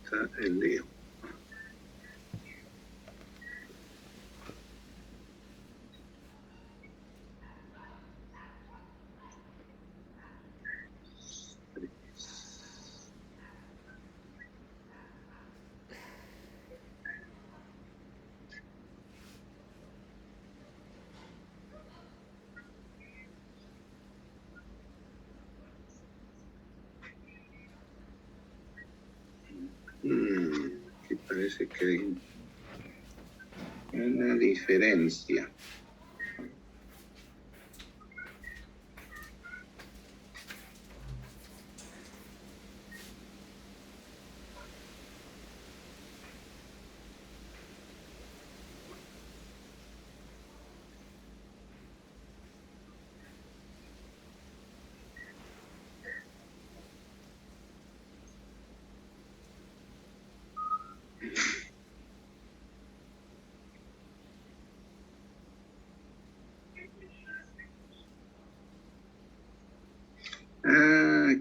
Está el lío. Aquí parece que hay una diferencia.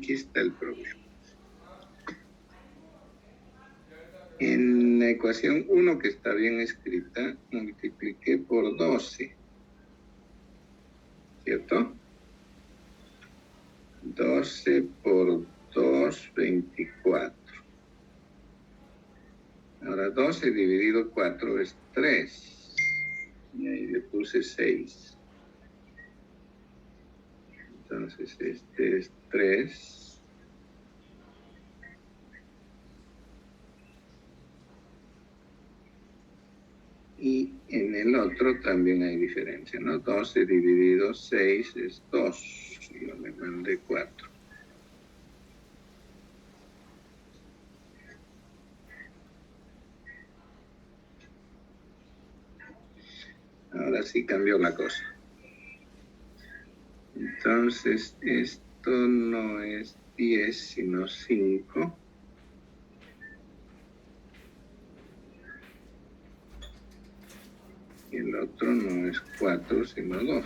aquí está el problema. En la ecuación 1, que está bien escrita, multipliqué por 12, ¿cierto? 12 por 2, 24. Ahora 12 dividido 4 es 3. Y ahí le puse 6. Entonces este es 3. Y en el otro también hay diferencia, ¿no? 12 dividido 6 es 2. Yo le mandé 4. Ahora sí cambió la cosa. Entonces, esto no es 10, sino 5. Y el otro no es 4, sino 2.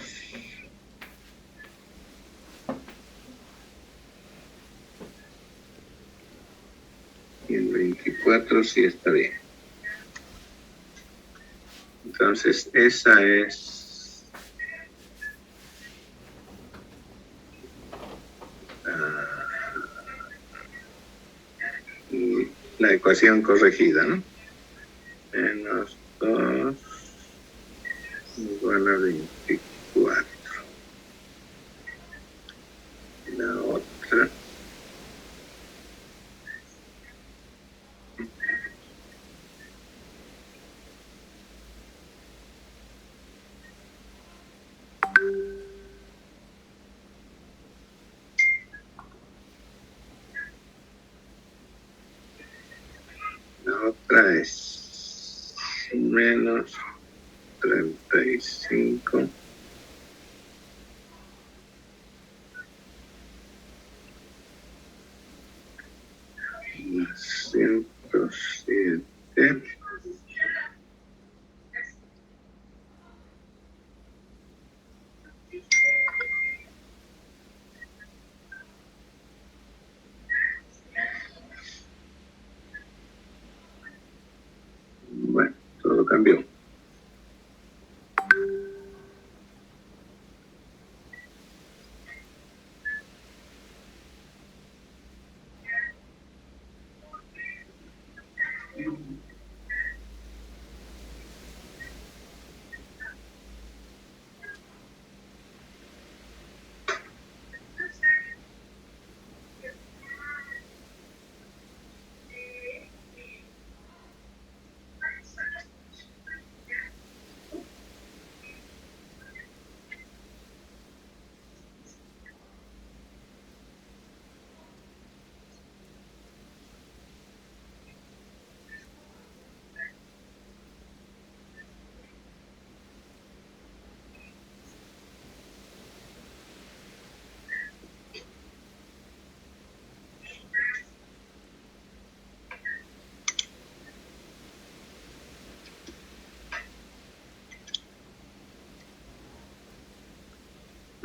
Y el 24 sí está bien. Entonces, esa es la ecuación corregida, ¿no? Menos 2 igual a 24. La otra es menos 35 más 107 Bueno, todo cambió.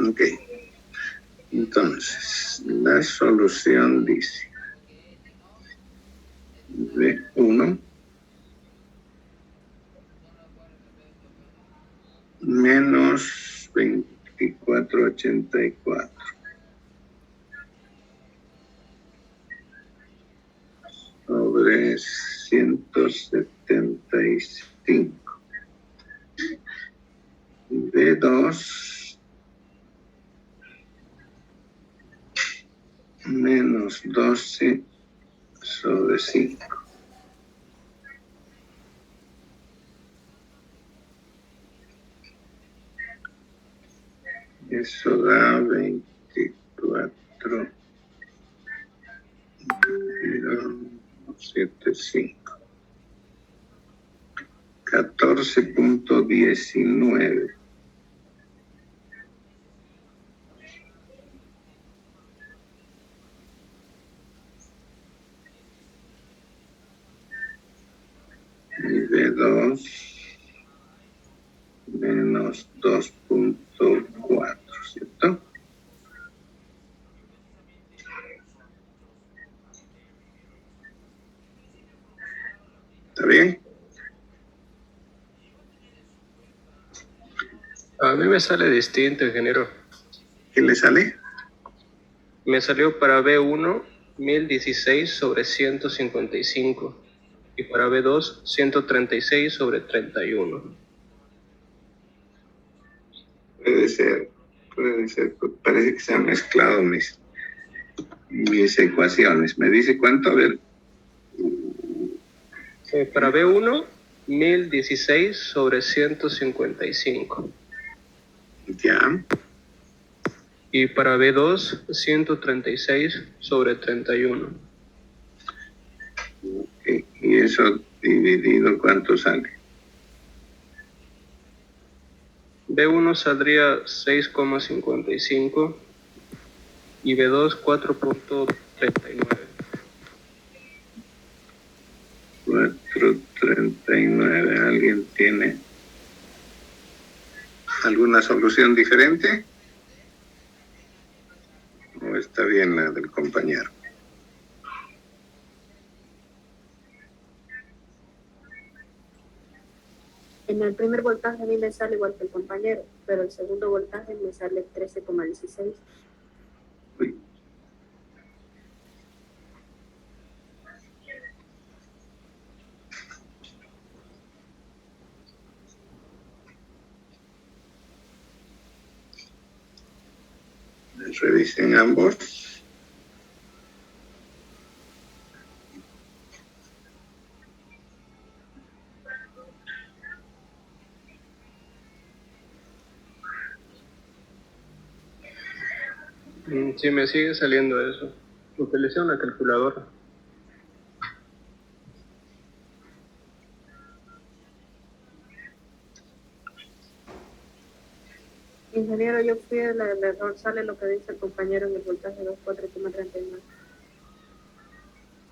Ok. Entonces, la solución dice B1 menos 2484 sobre 175. B2 menos 12 sobre 5. Eso da 24, 75. 14.19. Y B2 menos 2.4, ¿cierto? A mí me sale distinto, ingeniero. ¿Qué le sale? Me salió para B1 1016 sobre 155 y para B2 136 sobre 31. Puede ser. Parece que se han mezclado mis ecuaciones. ¿Me dice cuánto? A ver. Para B1 1016 sobre 155. Ya. Y para B2 136 sobre 31. Okay. ¿Y eso dividido cuánto sale? B1 saldría 6,55 y B2 4,39. 4,39. ¿Alguien tiene alguna solución diferente? ¿O está bien la del compañero? En el primer voltaje a mí me sale igual que el compañero, pero el segundo voltaje me sale 13,16. Uy. Revisen ambos. Sí, me sigue saliendo eso. Utilicé una calculadora. Ingeniero, yo fui el error, sale lo que dice el compañero en el voltaje 2,4,39.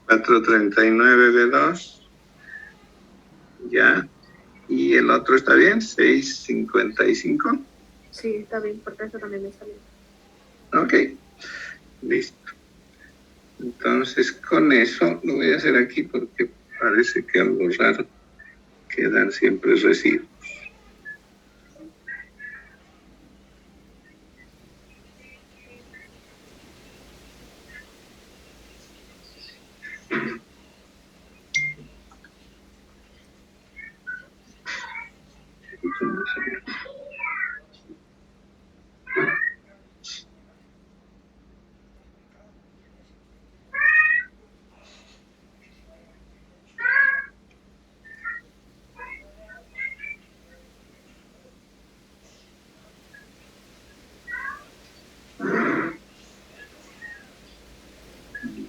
4,39 B2. Ya. ¿Y el otro está bien? 6,55. Sí, está bien, porque eso también me salió. Ok. Listo. Entonces, con eso lo voy a hacer aquí porque parece que algo raro quedan siempre residuos.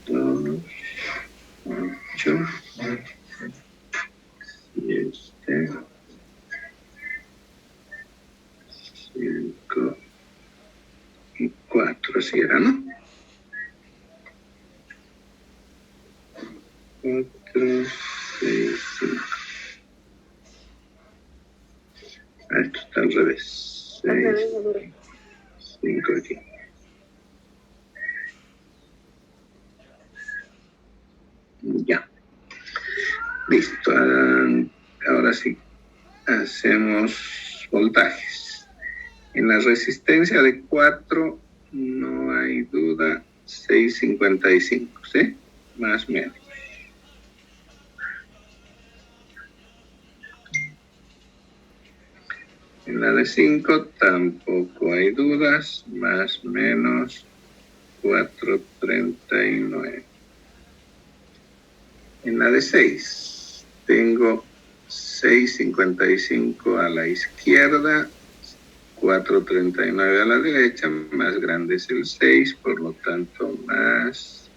Dos, 8, 7, 5 y 4, así era, ¿no? 4, 6, 5. Esto está al revés. Al 6, revés, ingeniero. 5 aquí. Ya. Listo. Ahora sí. Hacemos voltajes. En la resistencia de 4 no hay duda. 6,55, ¿sí? Más o menos. En la de 5 tampoco hay dudas, más o menos 4,39. En la de 6 tengo 6,55 a la izquierda, 4,39 a la derecha, más grande es el 6, por lo tanto más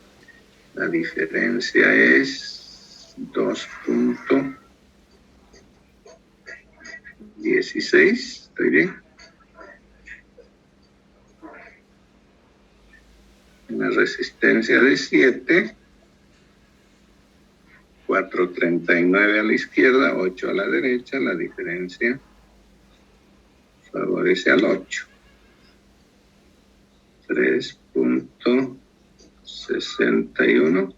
la diferencia es 2,16, ¿estoy bien? En la resistencia de 7, 4,39 a la izquierda, 8 a la derecha, la diferencia favorece al 8. 3,61.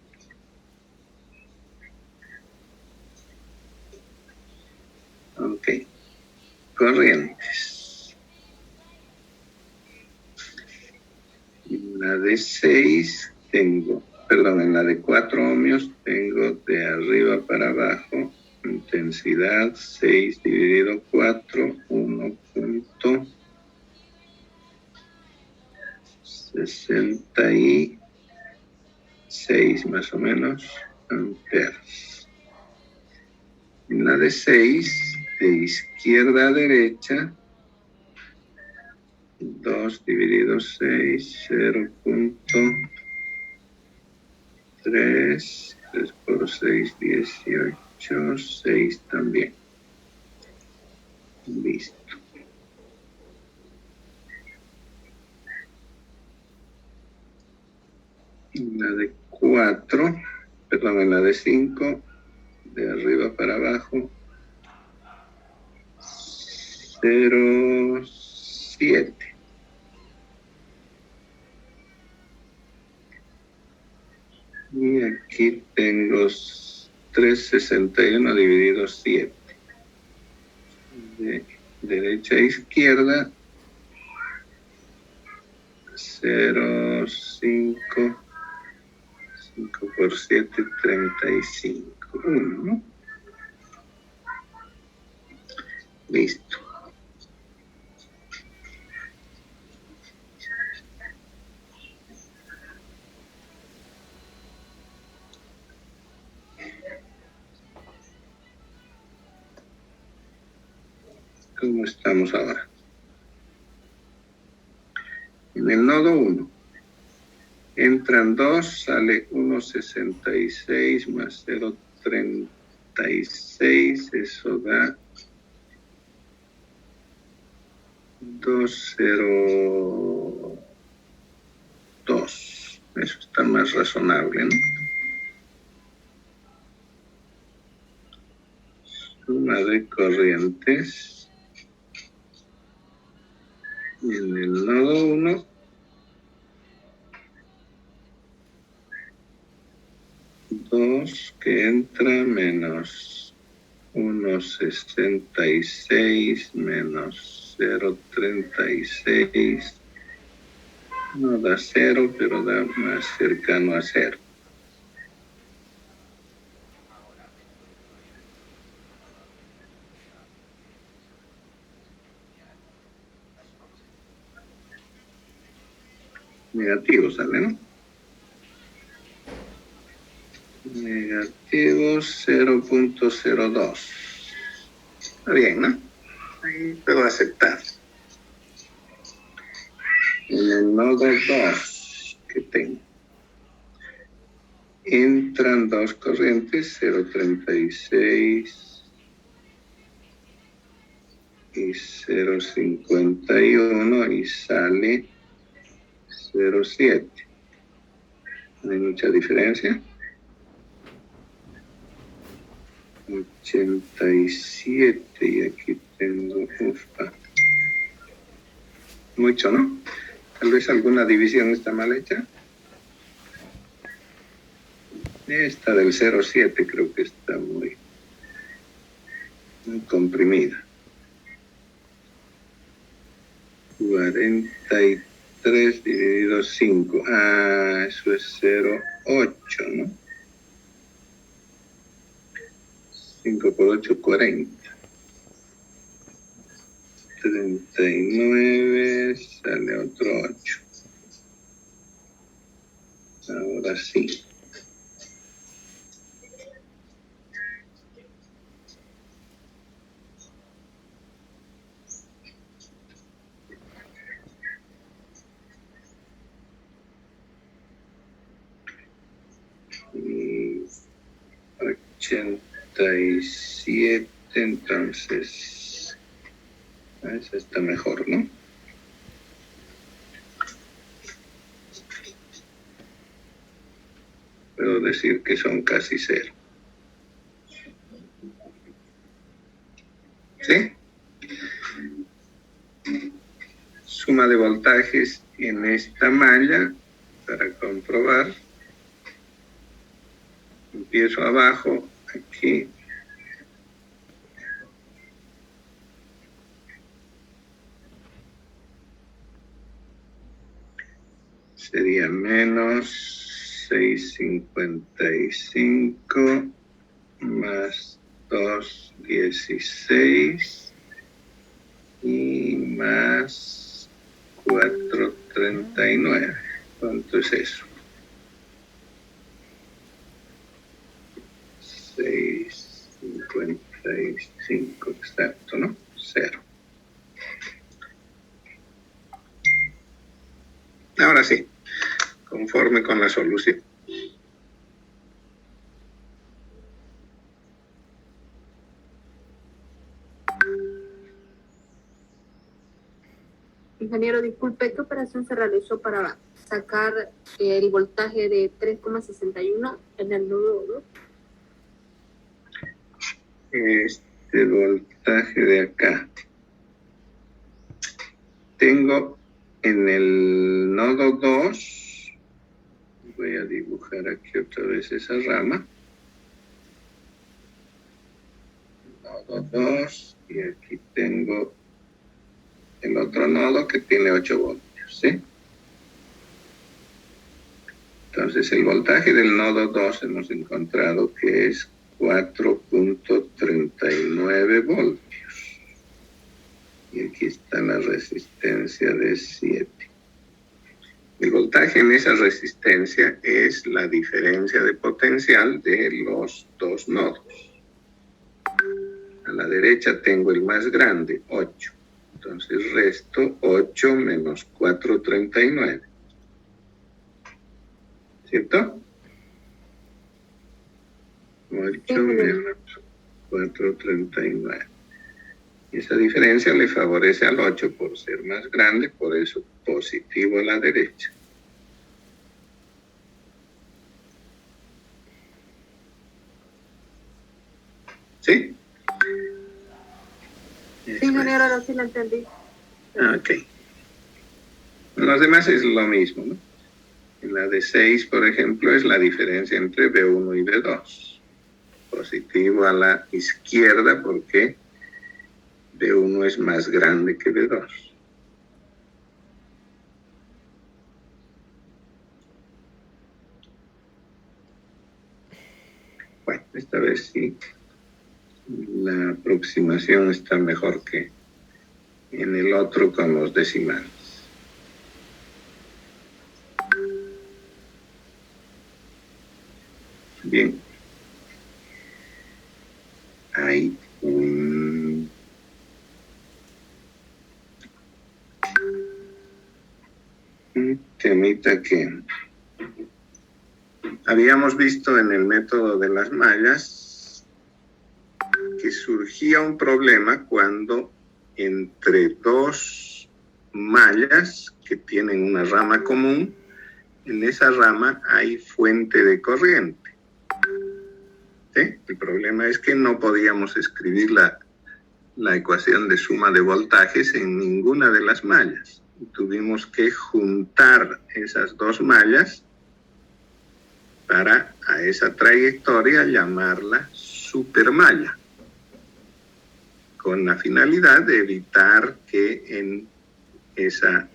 Ok. Corrientes. la de 6 tengo, perdón, en la de 4 ohmios tengo de arriba para abajo intensidad 6 dividido 4, 1.66 más o menos amperes. En la de 6, de izquierda a derecha, 2 dividido 6, 0.3, 3 por 6, 18, 6 también. Listo. En la de 4, perdón, en la de 5, de arriba para abajo, 0.7. Y aquí tengo 361 dividido 7. De derecha a izquierda, 0.5. 5 por 7, 35. 1. Listo. ¿Cómo estamos ahora? En el nodo 1. Entran 2, sale 1.66 más 0.36, eso da 2.02. Eso está más razonable, ¿no? Suma de corrientes. En el nodo 1. 2 que entra menos 1.66 menos 0.36. No da 0, pero da más cercano a 0. Negativo sale, ¿no? Negativo 0.02. Está bien, ¿no? Ahí puedo aceptar. En el nodo 2 que tengo, entran 2 corrientes, 0.36 y 0.51 y sale 0.7. No hay mucha diferencia. 87 y aquí tengo, mucho, ¿no? Tal vez alguna división está mal hecha. Esta del 0.7 creo que está muy comprimida. 43 dividido 5. Ah, eso es 0.8, ¿no? 5 por 8, 40. 39, sale otro 8. Ahora sí. Y 87, entonces esa está mejor, ¿no? Puedo decir que son casi 0. ¿Sí? Suma de voltajes en esta malla para comprobar. Empiezo abajo, aquí. sería menos 655 más 216 y más 439. ¿Cuánto es eso? 655, exacto, ¿no? 0. Ahora sí, conforme con la solución. Ingeniero, disculpe, ¿qué operación se realizó para sacar el voltaje de 3,61 en el nodo 2? Este voltaje de acá. Tengo en el nodo 2, voy a dibujar aquí otra vez esa rama. Nodo 2, y aquí tengo el otro nodo que tiene 8 voltios, ¿sí? Entonces el voltaje del nodo 2 hemos encontrado que es 4.39 voltios. Y aquí está la resistencia de 7. El voltaje en esa resistencia es la diferencia de potencial de los dos nodos. A la derecha tengo el más grande, 8. Entonces resto 8 menos 439. ¿Cierto? 8 menos 439. Y esa diferencia le favorece al 8 por ser más grande, por eso positivo a la derecha. ¿Sí? Sí, ingeniero, ahora sí lo entendí. Ok. En los demás es lo mismo, ¿no? En la de 6, por ejemplo, es la diferencia entre B1 y B2. Positivo a la izquierda porque B1 es más grande que B2. Bueno, esta vez sí. La aproximación está mejor que en el otro con los decimales. Bien. Hay un temita que habíamos visto en el método de las mallas, que surgía un problema cuando entre dos mallas que tienen una rama común, en esa rama hay fuente de corriente. ¿Sí? El problema es que no podíamos escribir la ecuación de suma de voltajes en ninguna de las mallas. Tuvimos que juntar esas dos mallas para a esa trayectoria llamarla supermalla, con la finalidad de evitar que en esa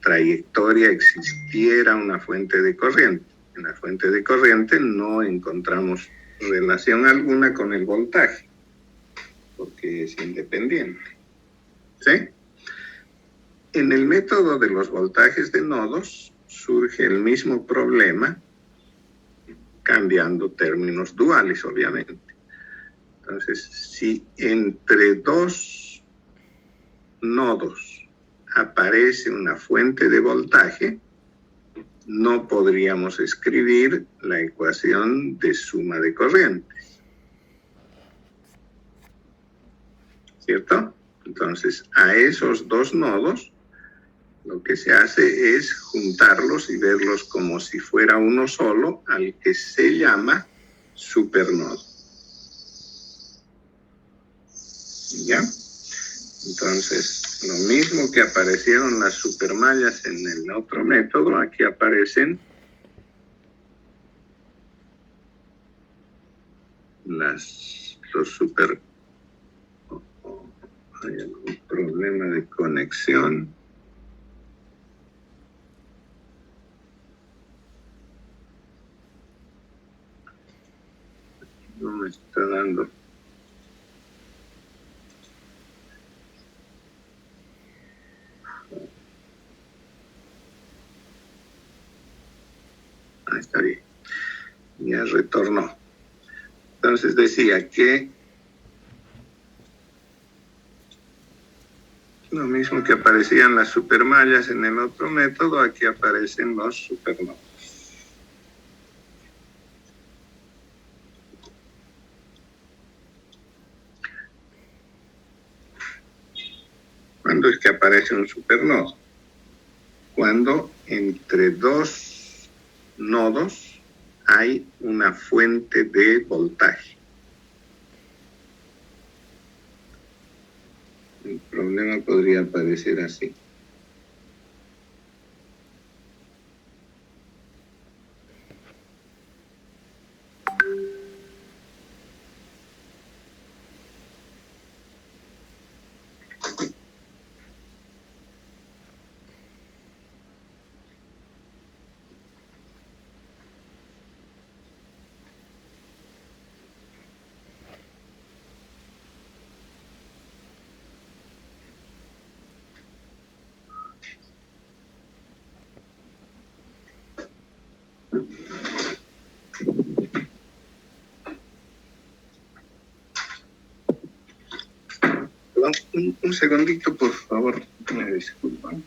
trayectoria existiera una fuente de corriente. En la fuente de corriente no encontramos relación alguna con el voltaje, porque es independiente. ¿Sí? En el método de los voltajes de nodos surge el mismo problema, cambiando términos duales, obviamente. Entonces, si entre dos nodos aparece una fuente de voltaje, no podríamos escribir la ecuación de suma de corrientes. ¿Cierto? Entonces, a esos dos nodos, lo que se hace es juntarlos y verlos como si fuera uno solo, al que se llama supernodo. ¿Ya? Entonces, lo mismo que aparecieron las supermallas en el otro método, aquí aparecen los super... Hay algún problema de conexión. está dando. Ahí está bien. Ya retornó. Entonces decía que lo mismo que aparecían las supermallas en el otro método, aquí aparecen los supernodos. ¿Cuándo es que aparece un supernodo? Cuando entre dos nodos hay una fuente de voltaje. El problema podría aparecer así. Un segundito, por favor, me disculpan.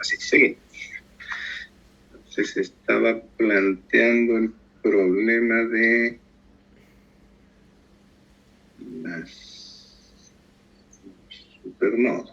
Así, sí. Entonces estaba planteando el problema de los supernodos.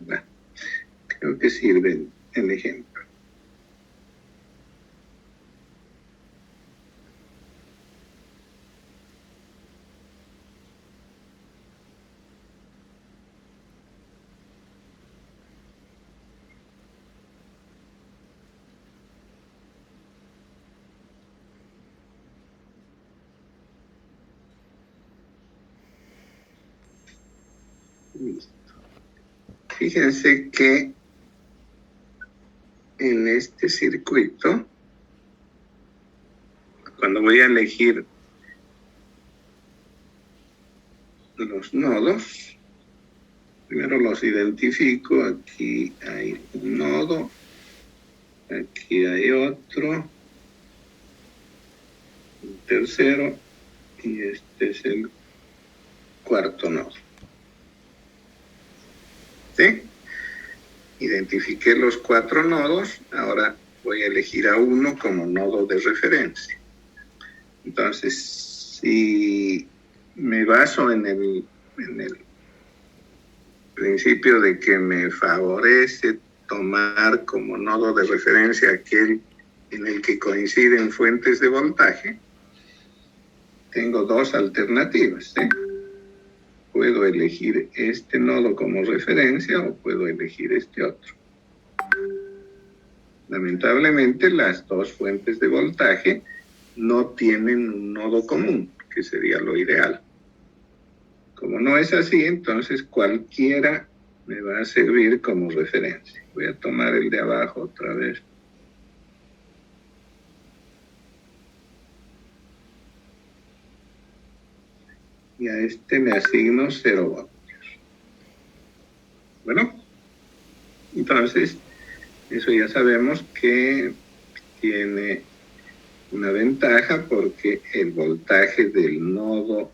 Bueno, creo que sirve el ejemplo. Listo. Fíjense que en este circuito, cuando voy a elegir los nodos, primero los identifico. Aquí hay un nodo, aquí hay otro, un tercero, y este es el cuarto nodo. ¿Sí? Identifiqué los 4 nodos, ahora voy a elegir a uno como nodo de referencia. Entonces, si me baso en el principio de que me favorece tomar como nodo de referencia aquel en el que coinciden fuentes de voltaje, tengo 2 alternativas, ¿sí? puedo elegir este nodo como referencia o puedo elegir este otro. Lamentablemente, las dos fuentes de voltaje no tienen un nodo común, que sería lo ideal. Como no es así, entonces cualquiera me va a servir como referencia. Voy a tomar el de abajo otra vez. Y a este le asigno 0 voltios. Bueno, entonces, eso ya sabemos que tiene una ventaja porque el voltaje del nodo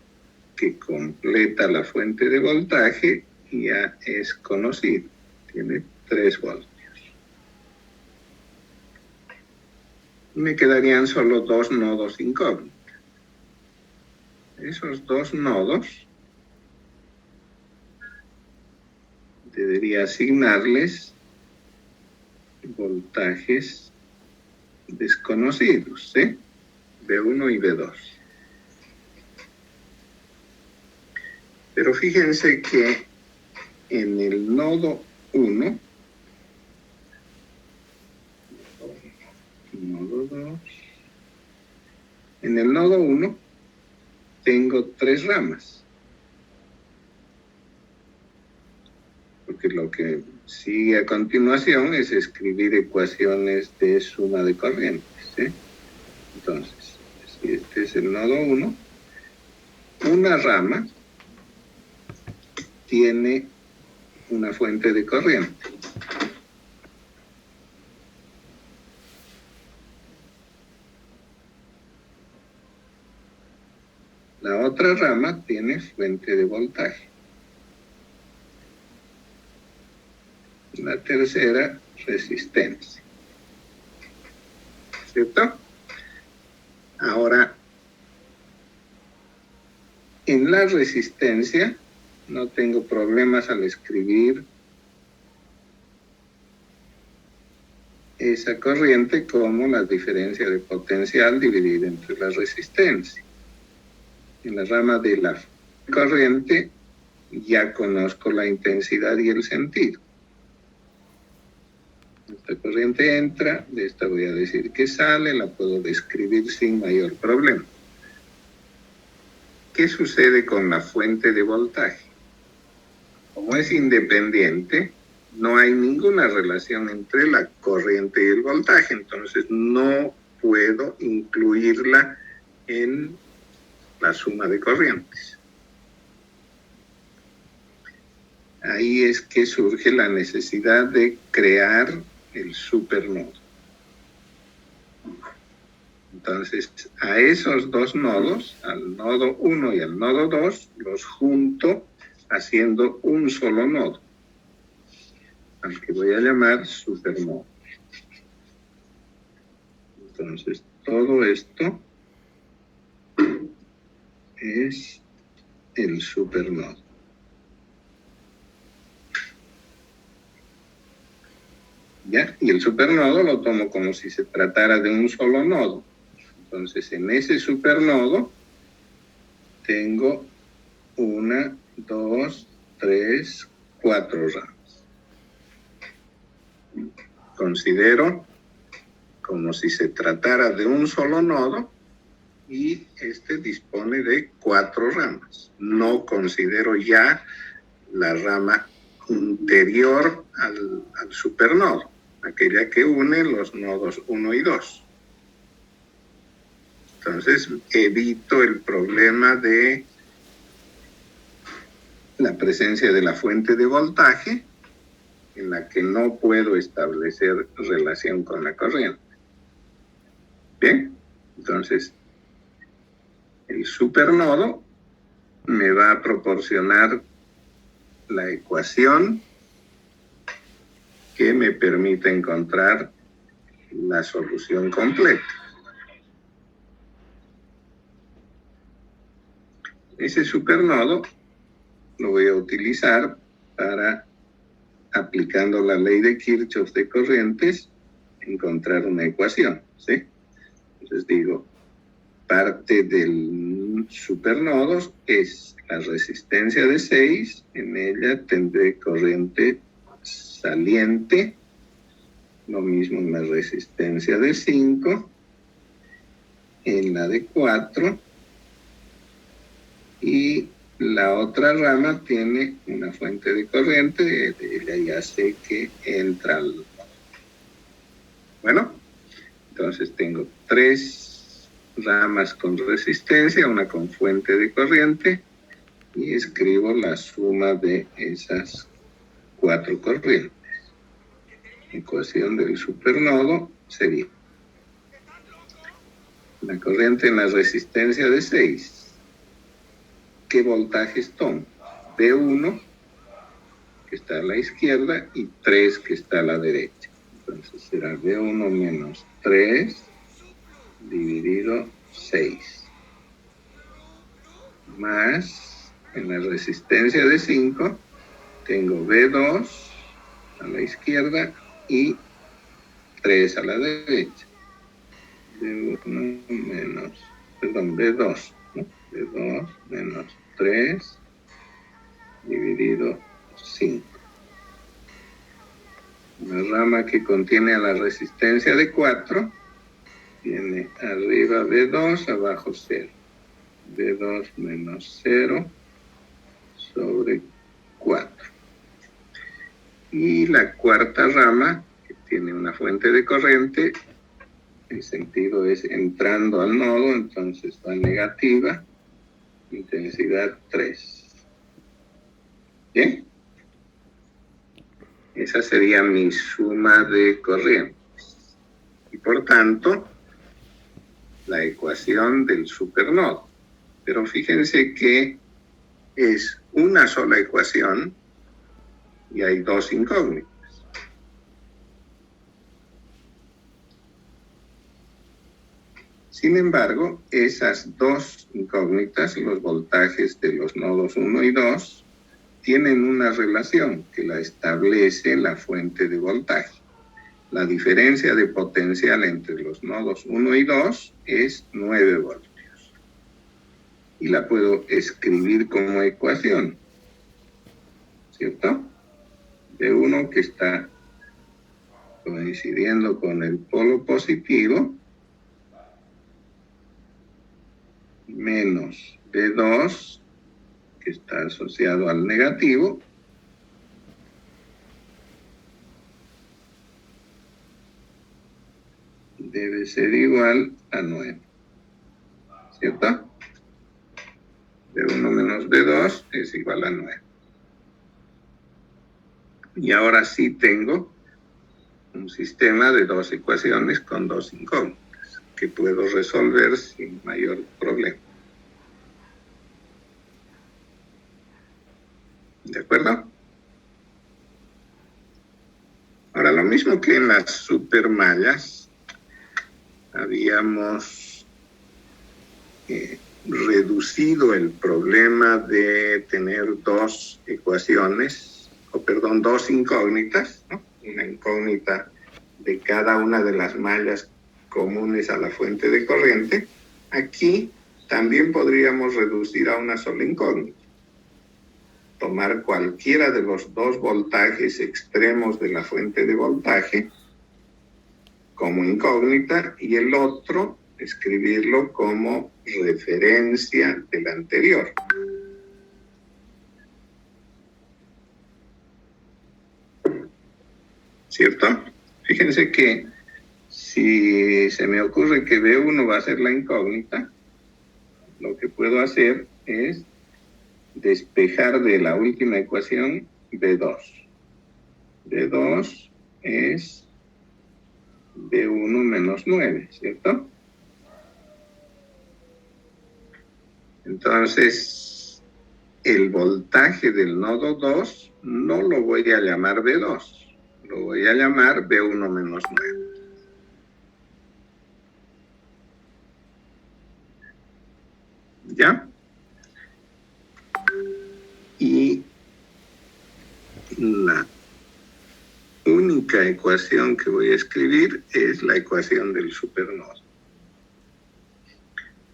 que completa la fuente de voltaje ya es conocido. Tiene 3 voltios. Y me quedarían solo 2 nodos incógnitos. Esos 2 nodos debería asignarles voltajes desconocidos, ¿sí? B1 y B2. Pero fíjense que en el nodo 1, nodo 2, en el nodo 1 tengo 3 ramas. Porque lo que sigue a continuación es escribir ecuaciones de suma de corrientes, ¿sí? Entonces, si este es el nodo 1, una rama tiene una fuente de corriente. La otra rama tiene fuente de voltaje. La tercera, resistencia. ¿Cierto? Ahora, en la resistencia no tengo problemas al escribir esa corriente como la diferencia de potencial dividida entre la resistencia. En la rama de la corriente ya conozco la intensidad y el sentido. Esta corriente entra, de esta voy a decir que sale, la puedo describir sin mayor problema. ¿Qué sucede con la fuente de voltaje? Como es independiente, no hay ninguna relación entre la corriente y el voltaje, entonces no puedo incluirla en la suma de corrientes. Ahí es que surge la necesidad de crear el supernodo. Entonces, a esos 2 nodos, al nodo 1 y al nodo 2, los junto haciendo un solo nodo, al que voy a llamar supernodo. Entonces, todo esto es el supernodo. ¿Ya? Y el supernodo lo tomo como si se tratara de un solo nodo. Entonces, en ese supernodo tengo 1, 2, 3, 4 ramas. Considero como si se tratara de un solo nodo y este dispone de 4 ramas. No considero ya la rama interior al supernodo, aquella que une los nodos 1 y 2. Entonces, evito el problema de la presencia de la fuente de voltaje, en la que no puedo establecer relación con la corriente. Bien, entonces, el supernodo me va a proporcionar la ecuación que me permite encontrar la solución completa. Ese supernodo lo voy a utilizar para, aplicando la ley de Kirchhoff de corrientes, encontrar una ecuación, ¿sí? Entonces digo, parte del supernodos es la resistencia de 6, en ella tendré corriente saliente, lo mismo en la resistencia de 5, en la de 4, y la otra rama tiene una fuente de corriente, de ella ya sé que entra al... Bueno, entonces tengo 3 ramas con resistencia, una con fuente de corriente, y escribo la suma de esas 4 corrientes. Ecuación del supernodo sería la corriente en la resistencia de 6. ¿Qué voltajes tomo? B1, que está a la izquierda, y 3, que está a la derecha. Entonces será B1 menos 3 dividido 6. Más, en la resistencia de 5, tengo B2 a la izquierda y 3 a la derecha. B1 menos, perdón, B2, ¿no? B2 menos 3 dividido 5. La rama que contiene a la resistencia de 4 tiene arriba B2, abajo 0. B2 menos 0 sobre 4. Y la cuarta rama, que tiene una fuente de corriente, el sentido es entrando al nodo, entonces va negativa, intensidad 3. ¿Bien? Esa sería mi suma de corrientes. Y por tanto, la ecuación del supernodo. Pero fíjense que es una sola ecuación y hay 2 incógnitas. Sin embargo, esas 2 incógnitas, los voltajes de los nodos 1 y 2, tienen una relación que la establece la fuente de voltaje. La diferencia de potencial entre los nodos 1 y 2 es 9 voltios. Y la puedo escribir como ecuación, ¿cierto? B1, que está coincidiendo con el polo positivo, menos B2, que está asociado al negativo, debe ser igual a 9, ¿cierto? B1 menos B2 es igual a 9. Y ahora sí tengo un sistema de 2 ecuaciones con 2 incógnitas que puedo resolver sin mayor problema. ¿De acuerdo? Ahora, lo mismo que en las supermallas, habíamos reducido el problema de tener 2 ecuaciones, dos incógnitas, ¿no? Una incógnita de cada una de las mallas comunes a la fuente de corriente. Aquí también podríamos reducir a una sola incógnita. Tomar cualquiera de los 2 voltajes extremos de la fuente de voltaje como incógnita y el otro escribirlo como referencia del anterior. ¿Cierto? Fíjense que si se me ocurre que B1 va a ser la incógnita, lo que puedo hacer es despejar de la última ecuación B2. B2 es B1 menos 9, ¿cierto? Entonces, el voltaje del nodo 2 no lo voy a llamar B2, lo voy a llamar B1 menos 9. ¿Ya? Y la única ecuación que voy a escribir es la ecuación del supernodo.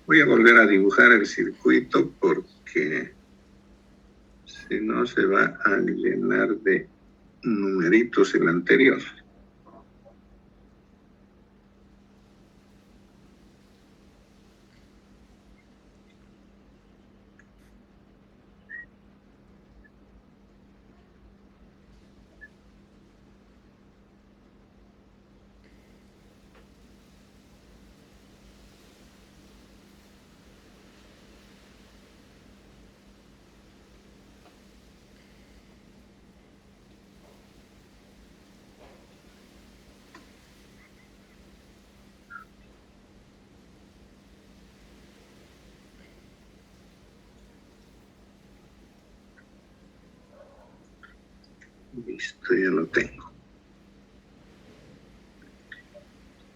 Voy a volver a dibujar el circuito porque si no se va a llenar de numeritos el anterior. Listo, ya lo tengo.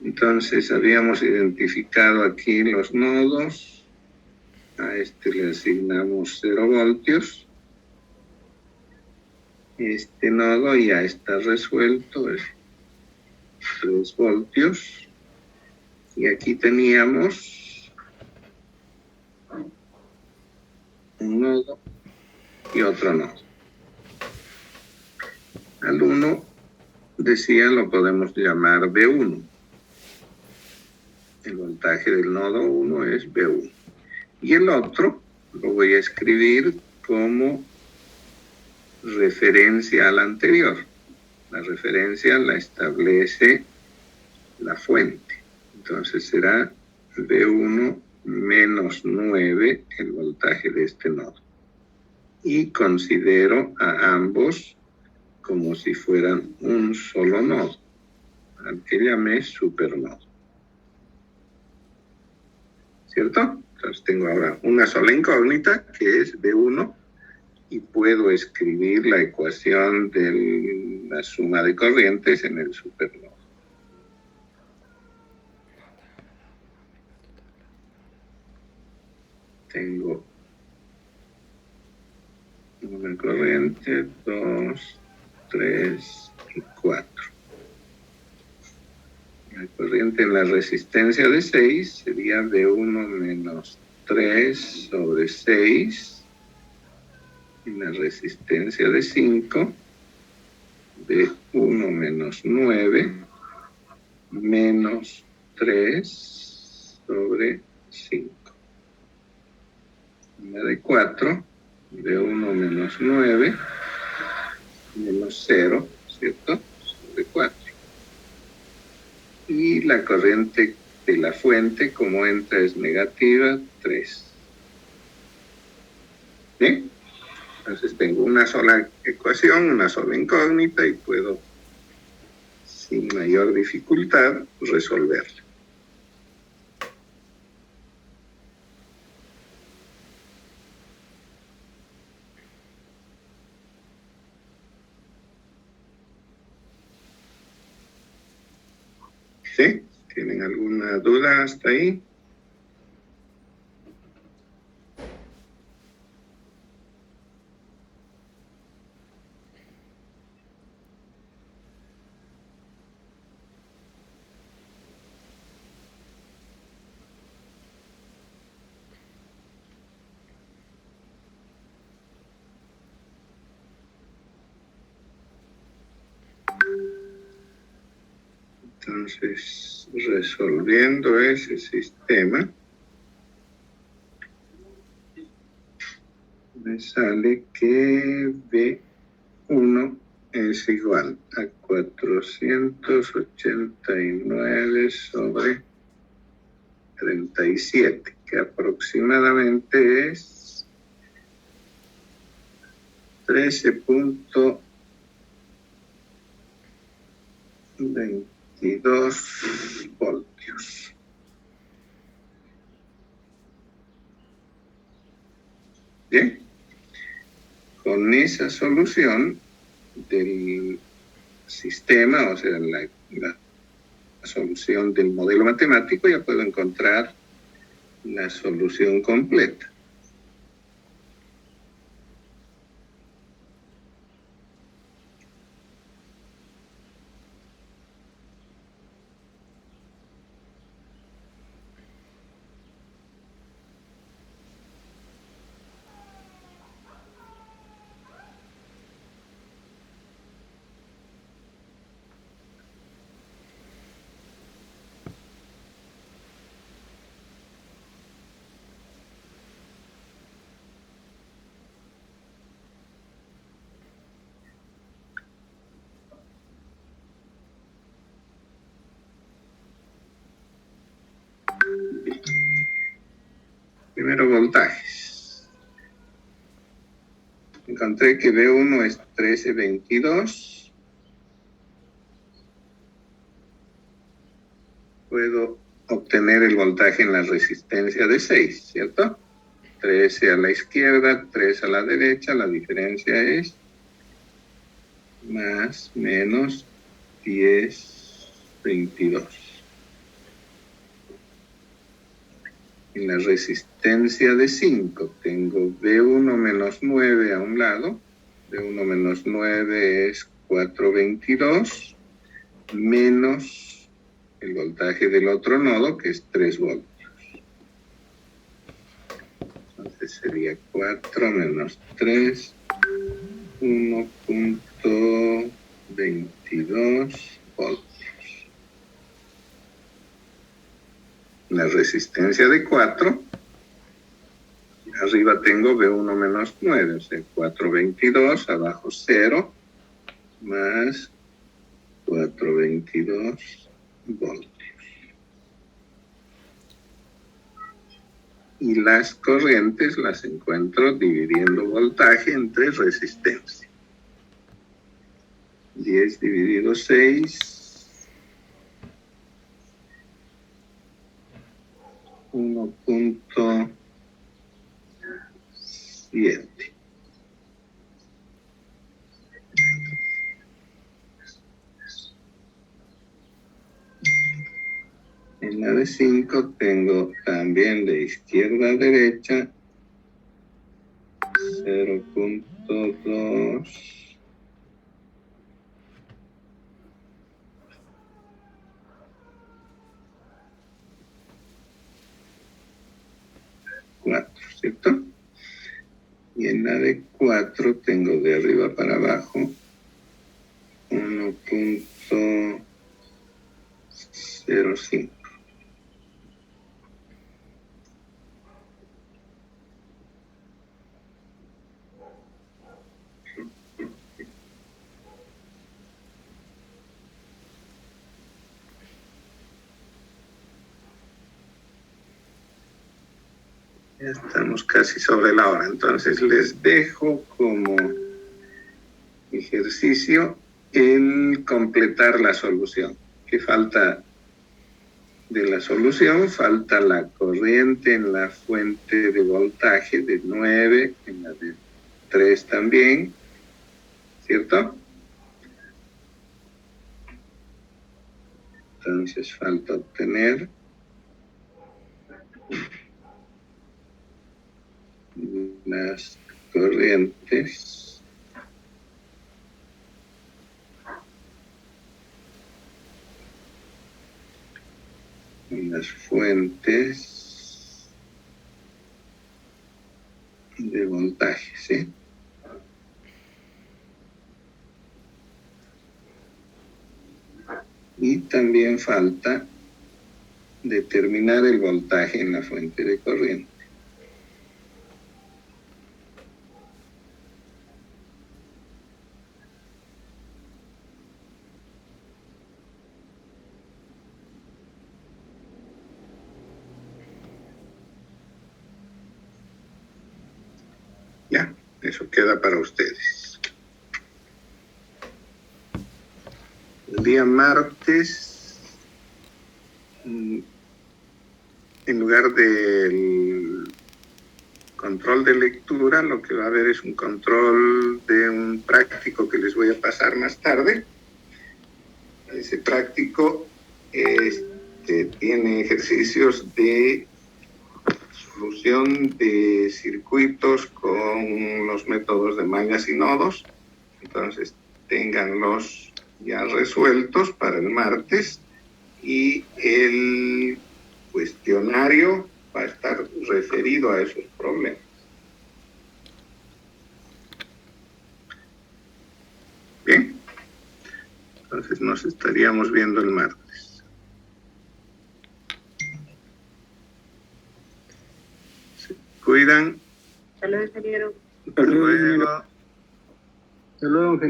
Entonces habíamos identificado aquí los nodos. A este le asignamos 0 voltios. Este nodo ya está resuelto, es 3 voltios. Y aquí teníamos un nodo y otro nodo. Al 1 decía lo podemos llamar B1. El voltaje del nodo 1 es B1. Y el otro lo voy a escribir como referencia al anterior. La referencia la establece la fuente. Entonces será B1 menos 9 el voltaje de este nodo. Y considero a ambos como si fueran un solo nodo, al que llamé supernodo. ¿Cierto? Entonces tengo ahora una sola incógnita que es B1 y puedo escribir la ecuación de la suma de corrientes en el supernodo. Tengo una corriente, 2, 3 y 4. La corriente en la resistencia de 6 sería B1 menos 3 sobre 6. En la resistencia de 5, B1 menos 9 menos 3 sobre 5. En la de 4, B1 menos 9 menos 0, ¿cierto? Sobre 4. Y la corriente de la fuente, como entra, es negativa, 3. ¿Bien? Entonces tengo una sola ecuación, una sola incógnita y puedo, sin mayor dificultad, resolverla. ¿Sí? ¿Tienen alguna duda hasta ahí? Entonces, resolviendo ese sistema, me sale que B1 es igual a 489 sobre 37, que aproximadamente es 13.22 voltios. Bien, con esa solución del sistema, o sea, la solución del modelo matemático, ya puedo encontrar la solución completa. Primero, voltajes. Encontré que V1 es 1322. Puedo obtener el voltaje en la resistencia de 6, ¿cierto? 13 a la izquierda, 3 a la derecha. La diferencia es más menos 1022. En la resistencia de 5 tengo V1 menos 9 a un lado. V1 menos 9 es 422 menos el voltaje del otro nodo, que es 3 voltios. Entonces sería 4 menos 3, 1.22 voltios. La resistencia de 4, arriba tengo V1 menos 9, o sea, 422, abajo 0, más 422 voltios. Y las corrientes las encuentro dividiendo voltaje entre resistencia. 10 dividido 6, 1.7. En la de 5 tengo también de izquierda a derecha 0.2. 4, ¿cierto? Y en la de 4 tengo de arriba para abajo 1.05. Ya estamos casi sobre la hora, entonces les dejo como ejercicio el completar la solución. ¿Qué falta de la solución? Falta la corriente en la fuente de voltaje de 9, en la de 3 también, ¿cierto? Entonces falta obtener las corrientes en las fuentes de voltaje, ¿sí? Y también falta determinar el voltaje en la fuente de corriente. Ya, eso queda para ustedes. El día martes, en lugar del control de lectura, lo que va a haber es un control de un práctico que les voy a pasar más tarde. Ese práctico tiene ejercicios de solución de circuitos con los métodos de mallas y nodos. Entonces, ténganlos ya resueltos para el martes, y el cuestionario va a estar referido a esos problemas. Bien, entonces nos estaríamos viendo el martes. Se cuidan. Hasta luego, ingeniero. Hasta luego. Hasta luego, ingeniero.